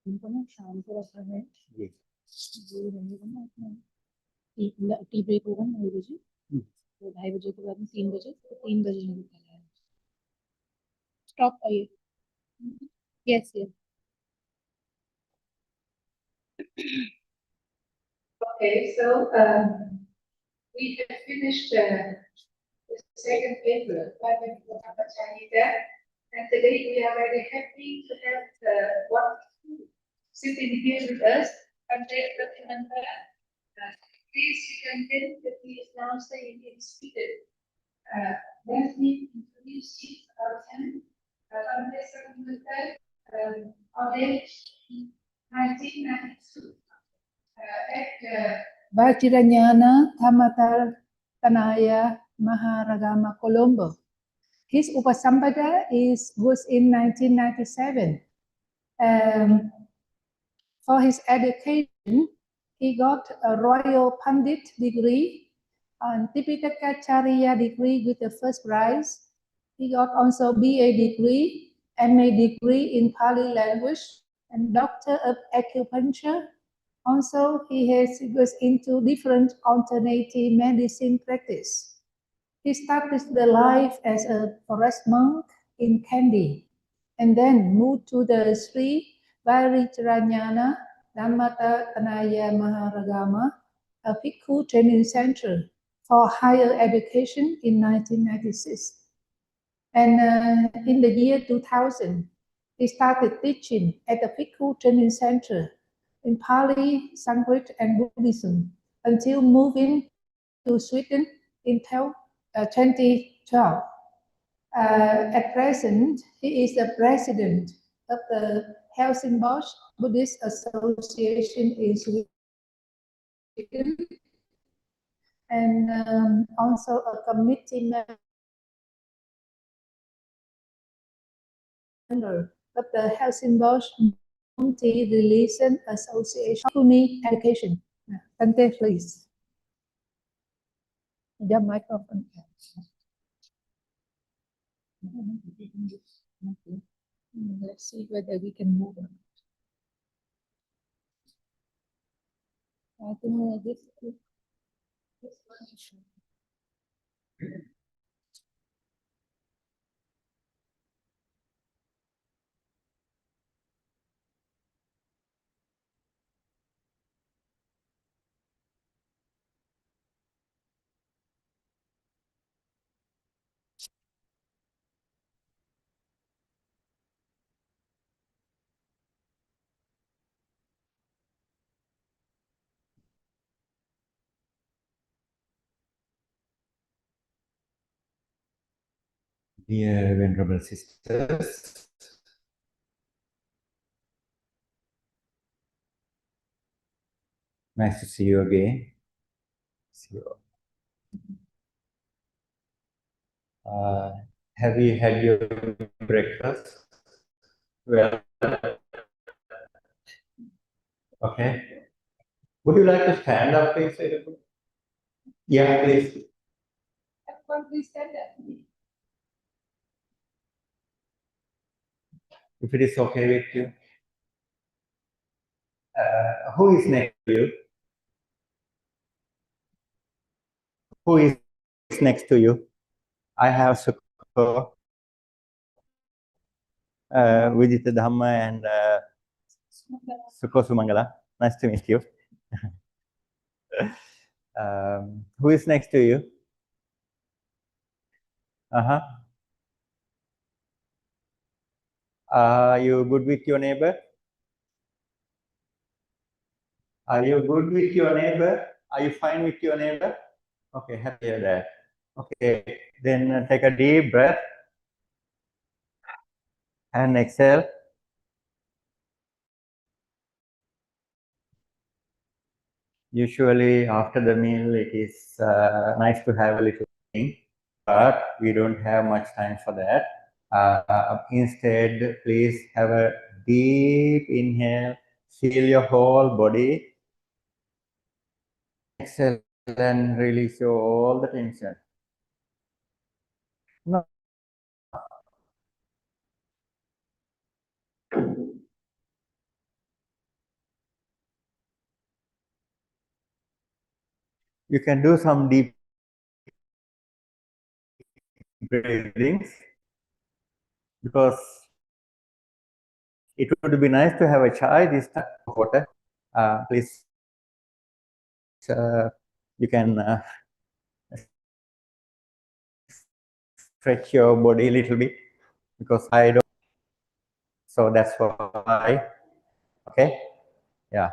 इनको ना शाम को रखा है ये रहेगा ना अपना टी ब्रेक होगा ना 2 बजे तो 2:30 बजे के बाद में 3 बजे तो 3 बजे ही निकलना है स्टॉप आइए yes yes Okay, so we have finished the second paper by Bhikkhuni Chanita, and today we are very happy to have one sitting here with us, and please you can tell that he is now saying in Sweden. Let me introduce you ourselves. Our age 1992. Vajrayana Tanaya Maharagama Colombo. His Upasampada was in 1997. For his education, he got a Royal Pandit degree and Tipitaka degree with the first prize. He got also BA degree, MA degree in Pali language, and Doctor of Acupuncture. Also, he goes into different alternative medicine practice. He started the life as a forest monk in Kandy, and then moved to the Sri Vajrayana Tanaya Maharagama, a Bhikkhu training center for higher education in 1996. And in the year 2000, he started teaching at the Bhikkhu training center in Pali, Sanskrit, and Buddhism until moving to Sweden in 2012. At present, he is the president of the Helsingborg Buddhist Association in Sweden and also a committee member of the Helsingborg Multi-Religion Association. Bhikkhuni education. Kante, please. The microphone. Let's see whether we can move on. I think this one. Dear Venerable Sisters, nice to see you again. See you. Have you had your breakfast? Well, okay. Would you like to stand up, please? Yeah, please. Everyone, please stand up. If it is okay with you. Who is next to you? Who is next to you? I have Sukho, Vijita Dhamma, and Sukho Sumangala. Nice to meet you. Who is next to you? Are you good with your neighbor? Are you good with your neighbor? Are you fine with your neighbor? Okay, happy to hear that. Okay, then take a deep breath and exhale. Usually after the meal, it is nice to have a little thing, but we don't have much time for that. Instead, please have a deep inhale, feel your whole body. Exhale and release all the tension. No. You can do some deep breathings because it would be nice to have a chai this time of water. Please, you can stretch your body a little bit because I don't. So that's why. Okay. Yeah.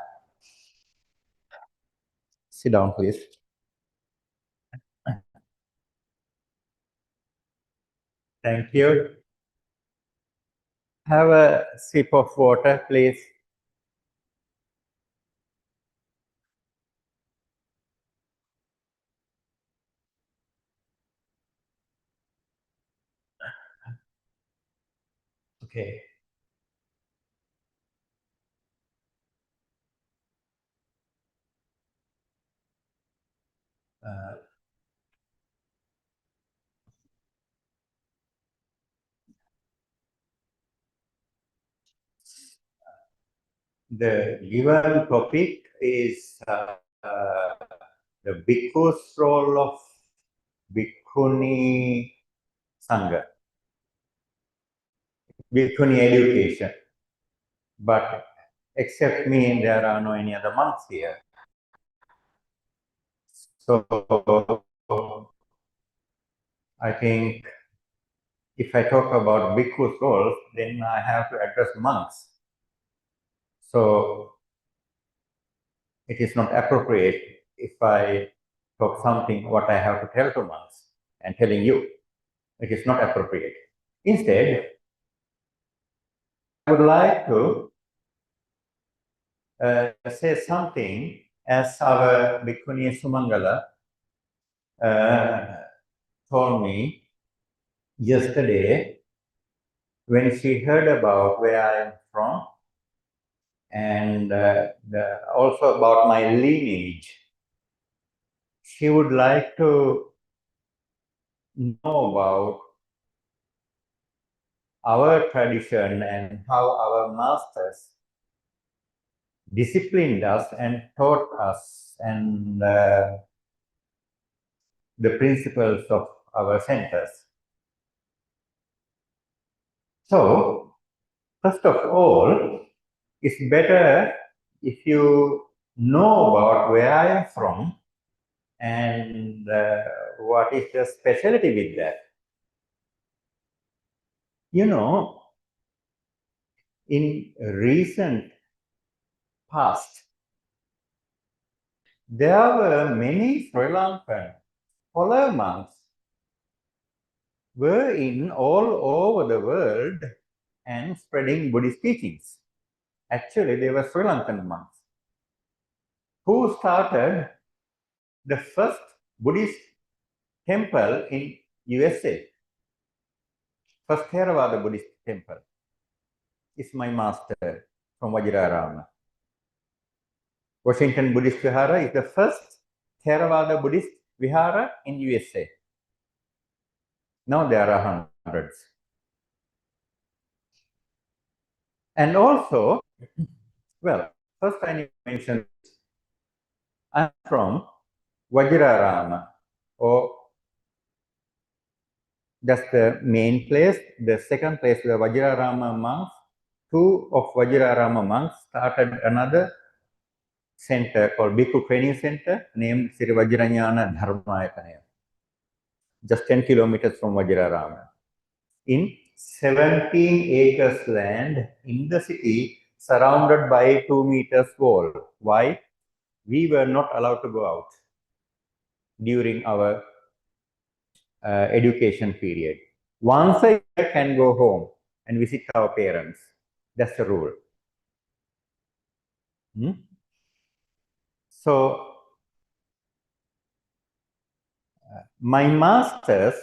Sit down, please. Thank you. Have a sip of water, please. Okay. The given topic is the Bhikkhu's role of Bhikkhuni Sangha, Bhikkhuni education. But except me, there are no any other monks here. So I think if I talk about Bhikkhu's role, then I have to address monks. So it is not appropriate if I talk something what I have to tell to monks and telling you. It is not appropriate. Instead, I would like to say something as our Bhikkhuni Sumangala told me yesterday when she heard about where I am from and also about my lineage. She would like to know about our tradition and how our masters disciplined us and taught us and the principles of our centers. So, first of all, it's better if you know about where I am from and what is the specialty with that. You know, in recent past, there were many Sri Lankan follower monks were in all over the world and spreading Buddhist teachings. Actually, they were Sri Lankan monks who started the first Buddhist temple in USA. First Theravada Buddhist temple is my master from Vajrarama. Washington Buddhist Vihara is the first Theravada Buddhist Vihara in USA. Now there are hundreds. And also, well, first I need to mention I'm from Vajrarama, or that's the main place. The second place, the Vajrarama monks, two of Vajrarama monks started another center called Bhikkhu Training Center named Sri Vajranyana Dharmayatanaya, just 10 kilometers from Vajrarama. In 17 acres land in the city, surrounded by 2 meters wall. Why? We were not allowed to go out during our education period. Once a year can go home and visit our parents. That's the rule. So, my master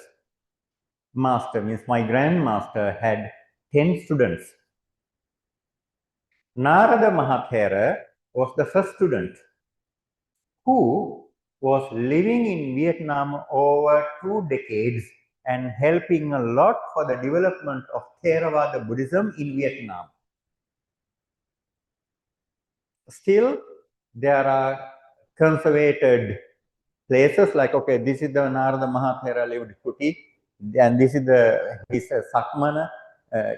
means my grandmaster had 10 students. Narada Mahathera was the first student who was living in Vietnam over 2 decades and helping a lot for the development of Theravada Buddhism in Vietnam. Still, there are conservated places like, okay, this is the Narada Mahathera lived Kuti, and this is his Sakmana,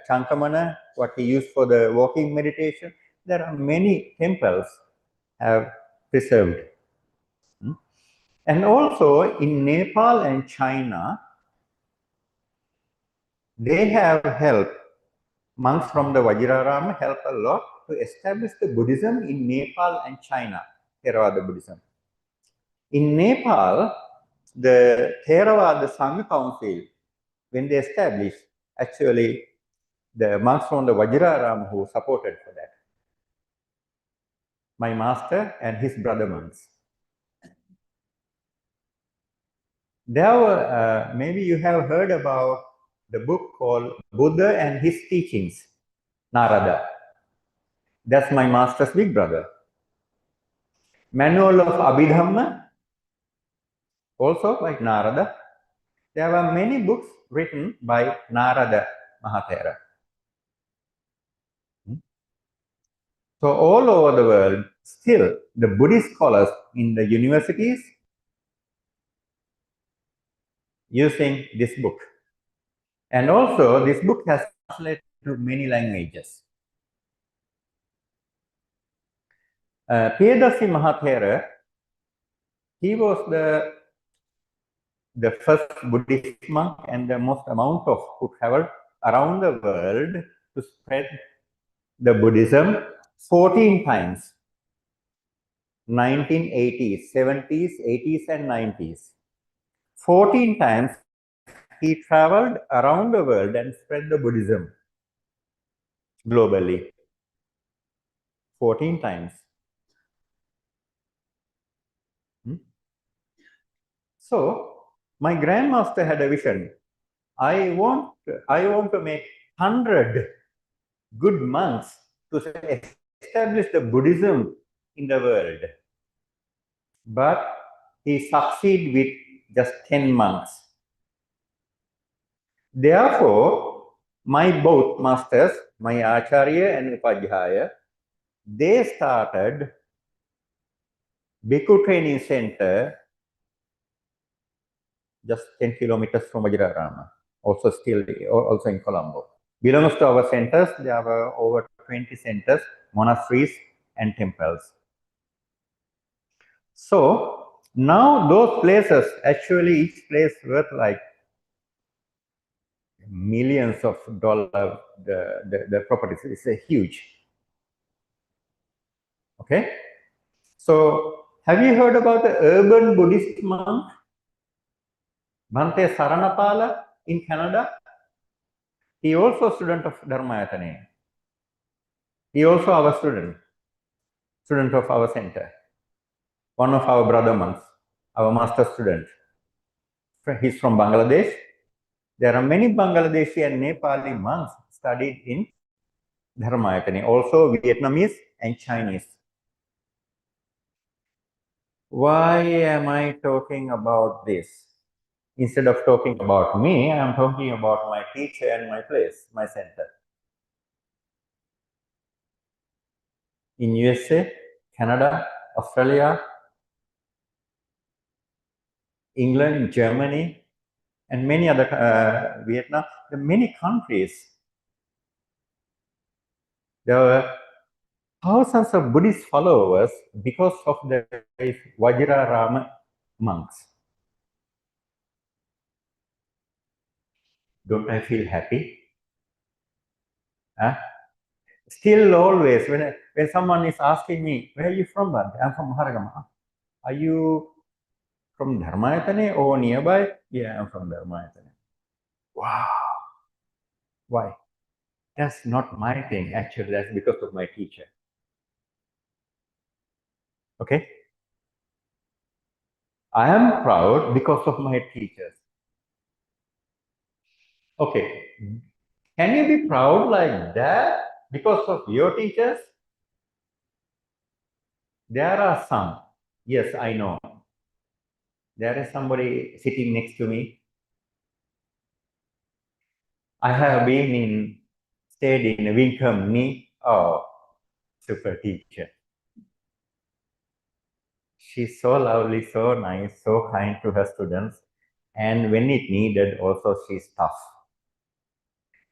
Chankamana, what he used for the walking meditation. There are many temples have preserved. And also in Nepal and China, they have helped, monks from the Vajrarama help a lot to establish the Buddhism in Nepal and China, Theravada Buddhism. In Nepal, the Theravada Sangha Council, when they established, actually the monks from the Vajrarama who supported for that. My master and his brother monks. There were, maybe you have heard about the book called Buddha and His Teachings, Narada. That's my master's big brother. Manual of Abhidhamma, also by Narada. There were many books written by Narada Mahathera. So all over the world, still the Buddhist scholars in the universities using this book. And also this book has translated to many languages. Piyadasi Mahathera, he was the first Buddhist monk and the most amount of who traveled around the world to spread the Buddhism 14 times. 1980s, 70s, 80s and 90s. 14 times he traveled around the world and spread the Buddhism globally. 14 times. So, my grandmaster had a vision. I want to make 100 good monks to establish the Buddhism in the world. But he succeeded with just 10 monks. Therefore, my both masters, my Acharya and Upadhyaya, they started Bhikkhu Training Center just 10 kilometers from Vajrarama, also in Colombo. Belongs to our centers. There were over 20 centers, monasteries and temples. So now those places, actually each place worth like millions of dollars, the properties. It's a huge. Okay. So have you heard about the urban Buddhist monk, Bhante Saranapala in Canada. He also student of Dharmayatane. He also our student of our center. One of our brother monks, our master student. He's from Bangladesh. There are many Bangladeshi and Nepali monks studied in Dharmayatane, also Vietnamese and Chinese. Why am I talking about this? Instead of talking about me, I am talking about my teacher and my place, my center. In USA, Canada, Australia, England, Germany, and many other, Vietnam, there are many countries. There were thousands of Buddhist followers because of the Vajrarama monks. Don't I feel happy? Huh? Still, always, when someone is asking me, where are you from, Bhante? I'm from Maharagama. Are you from Dharmayatane or nearby? Yeah, I'm from Dharmayatane. Wow. Why? That's not my thing, actually. That's because of my teacher. Okay? I am proud because of my teachers. Okay. Can you be proud like that because of your teachers? There are some. Yes, I know. There is somebody sitting next to me. I have stayed in Wingcombe. Oh, super teacher. She's so lovely, so nice, so kind to her students. And when it needed, also she's tough.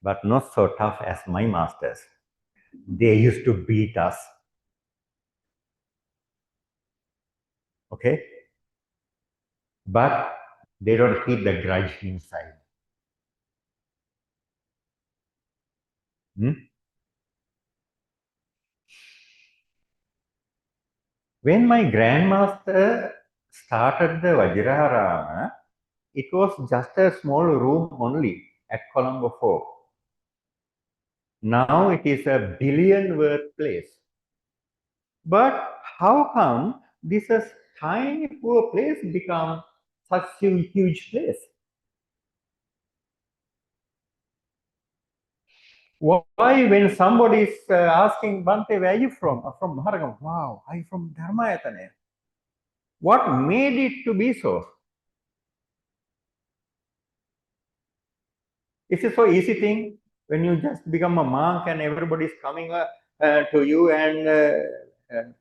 But not so tough as my masters. They used to beat us. Okay? But they don't keep the grudge inside. Hmm? When my grandmaster started the Vajrarama, it was just a small room only at Colombo 4. Now it is a billion worth place. But how come this is tiny poor place become such a huge place? Why when somebody is asking, Bhante, where are you from? I'm from Maharagam. Wow, I'm from Dharmayatane. What made it to be so? It's a so easy thing when you just become a monk and everybody is coming to you and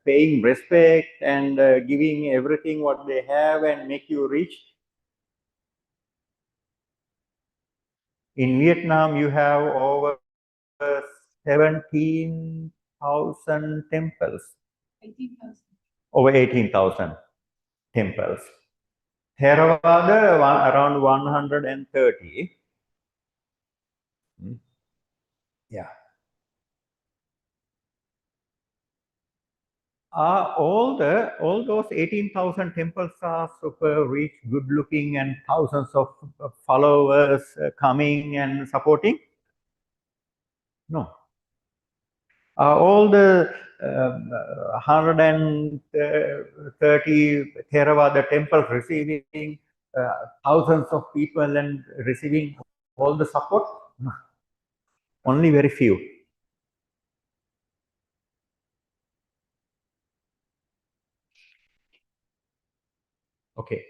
paying respect and giving everything what they have and make you rich. In Vietnam, you have over 17,000 temples. 18,000. Over 18,000 temples. Theravada, around 130. Yeah. All those 18,000 temples are super rich, good looking, and thousands of followers coming and supporting? No. All the 130 Theravada temples receiving thousands of people and receiving all the support? No. Only very few. Okay.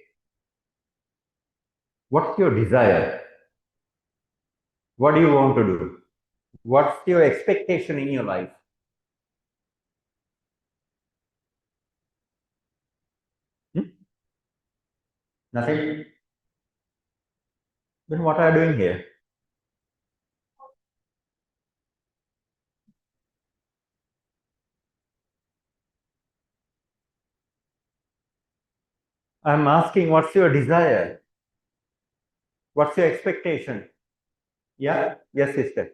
What's your desire? What do you want to do? What's your expectation in your life? Nothing? Then what are you doing here? I'm asking, what's your desire? What's your expectation? Yeah? Yes, sister.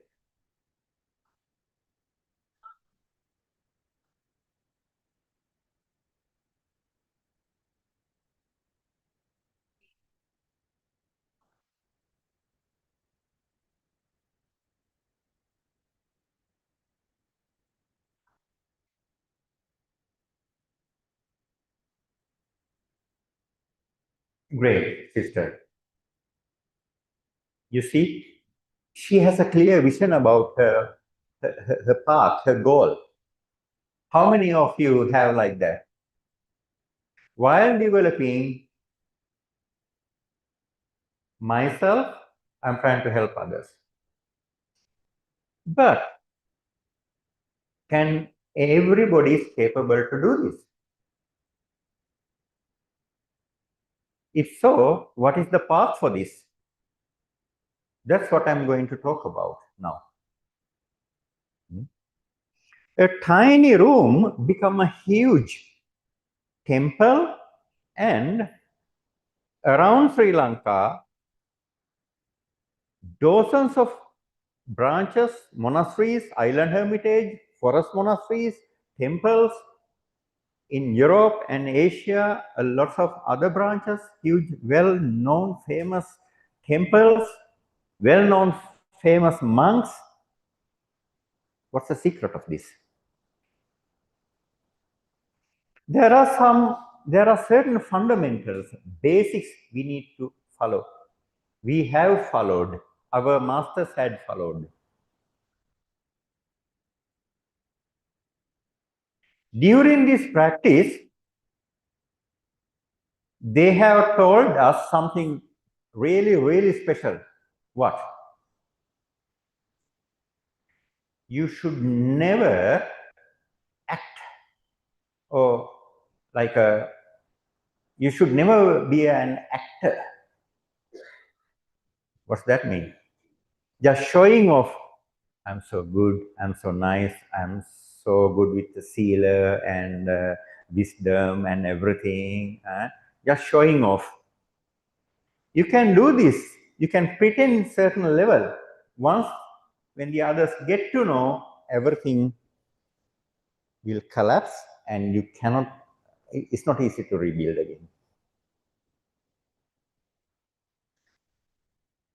Great, sister. You see, she has a clear vision about her path, her goal. How many of you have like that? While developing myself, I'm trying to help others. But can everybody is capable to do this? If so, what is the path for this? That's what I'm going to talk about now. A tiny room become a huge temple, and around Sri Lanka, dozens of branches, monasteries, island hermitage, forest monasteries, temples. In Europe and Asia, lots of other branches, huge, well-known, famous temples, well-known, famous monks. What's the secret of this? There are certain fundamentals, basics we need to follow. We have followed, our masters had followed. During this practice, they have told us something really, really special. What? You should never act or like you should never be an actor. What's that mean? Just showing off, I'm so good, I'm so nice, I'm so good with the sila and wisdom and everything. Just showing off. You can do this. You can pretend certain level. Once when the others get to know, everything will collapse and you cannot, it's not easy to rebuild again.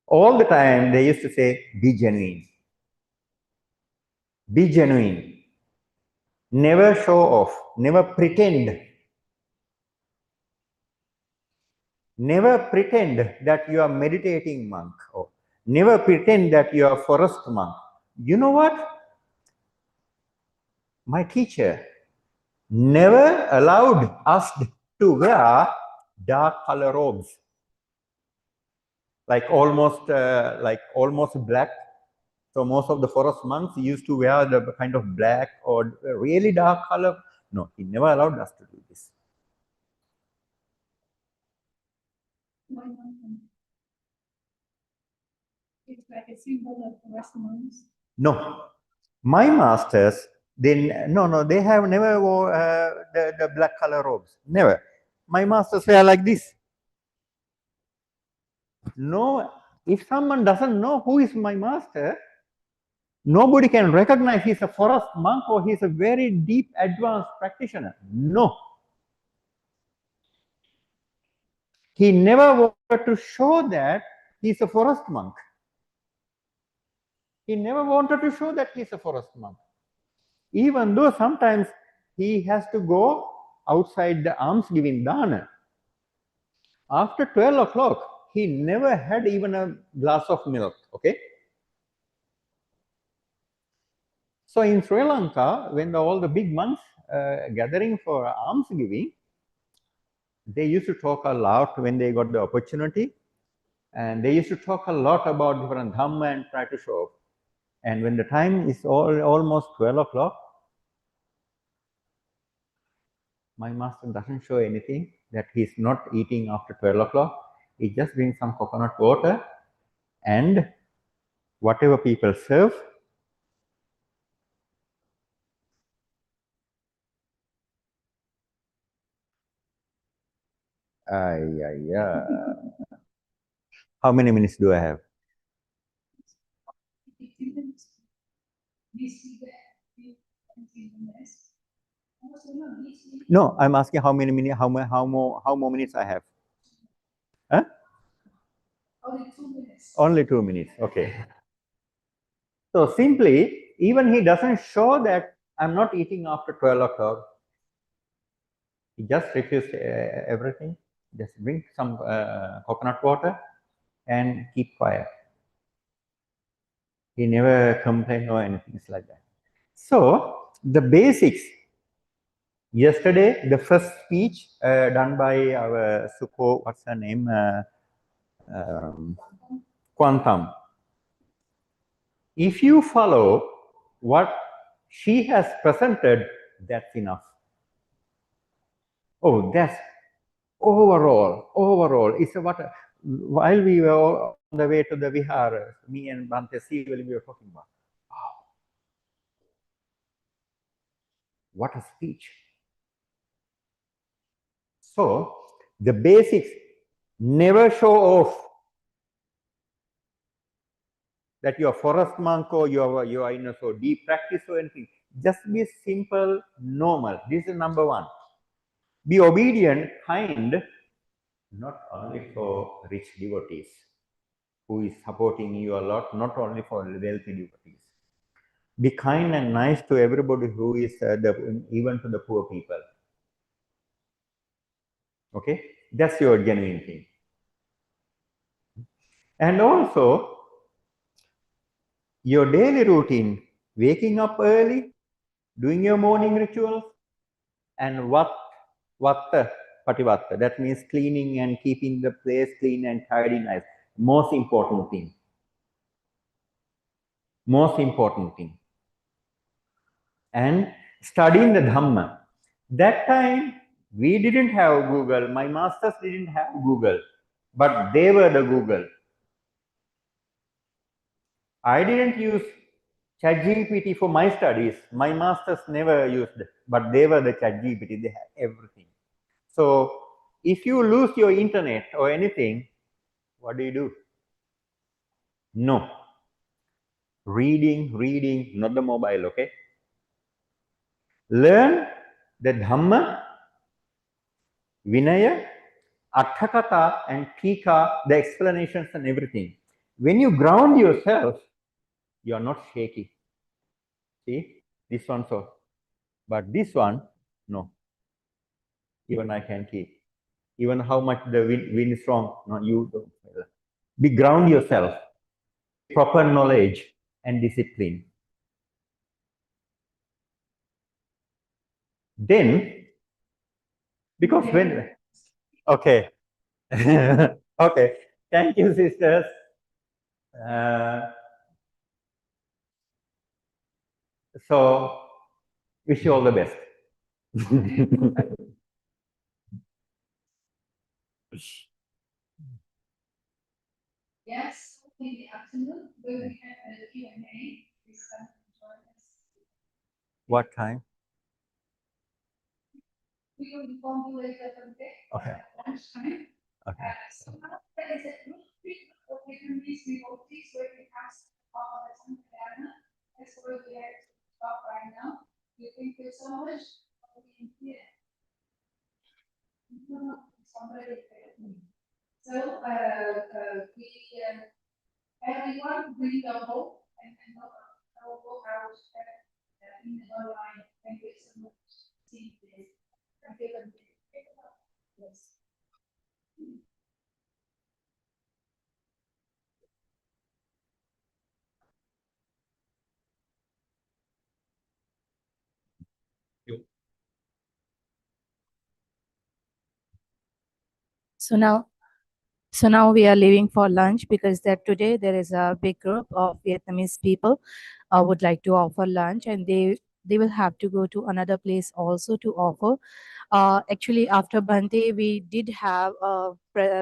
All the time they used to say, be genuine. Be genuine. Never show off. Never pretend. Never pretend that you are meditating monk. Or never pretend that you are forest monk. You know what? My teacher never allowed us to wear dark color robes. Like almost black. So most of the forest monks used to wear the kind of black or really dark color. No, he never allowed us to do this. It's like a symbol of forest monks. No, my masters, they have never wore the black color robes. Never. My masters wear like this. No, if someone doesn't know who is my master, nobody can recognize he's a forest monk or he's a very deep advanced practitioner. No. He never wanted to show that he's a forest monk. He never wanted to show that he's a forest monk. Even though sometimes he has to go outside the alms giving dana. After 12 o'clock, he never had even a glass of milk, okay? So in Sri Lanka, when all the big monks gathering for alms giving, they used to talk a lot when they got the opportunity, and they used to talk a lot about different dhamma and try to show up. And when the time is almost 12 o'clock, my master doesn't show anything that he's not eating after 12 o'clock. He just brings some coconut water and whatever people serve. How many minutes do I have? No, I'm asking how many minutes, how more minutes I have. Huh? Only 2 minutes. Only 2 minutes. Okay. So simply, even he doesn't show that I'm not eating after 12 o'clock. He just refused everything. Just drink some coconut water and keep quiet. He never complained or anything like that. So the basics. Yesterday, the first speech done by our Suko, what's her name? Quantum. If you follow what she has presented, that's enough. Oh, that's overall. It's what, while we were on the way to the Vihara, me and Bhante Sivali, we were talking about, wow, what a speech. So, the basics, never show off that you're a forest monk or you are in a so deep practice or anything. Just be simple, normal. This is number one. Be obedient, kind, not only for rich devotees who is supporting you a lot, not only for wealthy devotees. Be kind and nice to everybody who is even to the poor people. Okay, that's your genuine thing. And also your daily routine, waking up early, doing your morning rituals, and vatta pativatta. That means cleaning and keeping the place clean and tidy nice. Most important thing. Most important thing. And studying the Dhamma. That time, we didn't have Google. My masters didn't have Google, but they were the Google. I didn't use ChatGPT for my studies. My masters never used it, but they were the ChatGPT. They had everything. So if you lose your internet or anything, what do? No. Reading, not the mobile, okay? Learn the Dhamma, Vinaya, Atthakatha and Tika, the explanations and everything. When you ground yourself, you are not shaky. See, this one so, but this one, no. Even I can keep. Even how much the wind is strong, no, you don't. Be ground yourself. Proper knowledge and discipline. Then, because when, okay. Okay, thank you, sisters. So, wish you all the best. Yes, in the afternoon, we will have a Q&A. Please come and join us. What time? We will inform you later today. Okay. Lunchtime. Okay. So now there is a group of Vietnamese devotees where we ask about the Sangha. That's where we are to talk right now. We thank you so much for being here. Somebody. So everyone bring the hope and our book out in the online. Thank you so much. See you. Thank you. Yes. So now we are leaving for lunch because that today there is a big group of Vietnamese people would like to offer lunch, and they will have to go to another place also to offer. Actually, after Bhante, we did have a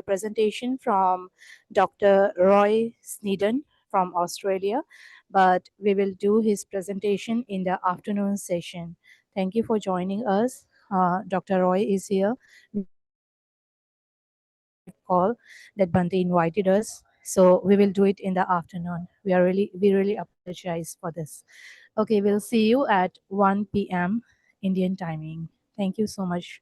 presentation from Dr. Roy Sneeden from Australia, but we will do his presentation in the afternoon session. Thank you for joining us. Dr. Roy is here. Call that Bhante invited us. So we will do it in the afternoon. We really apologize for this. Okay, we'll see you at 1 p.m. Indian timing. Thank you so much.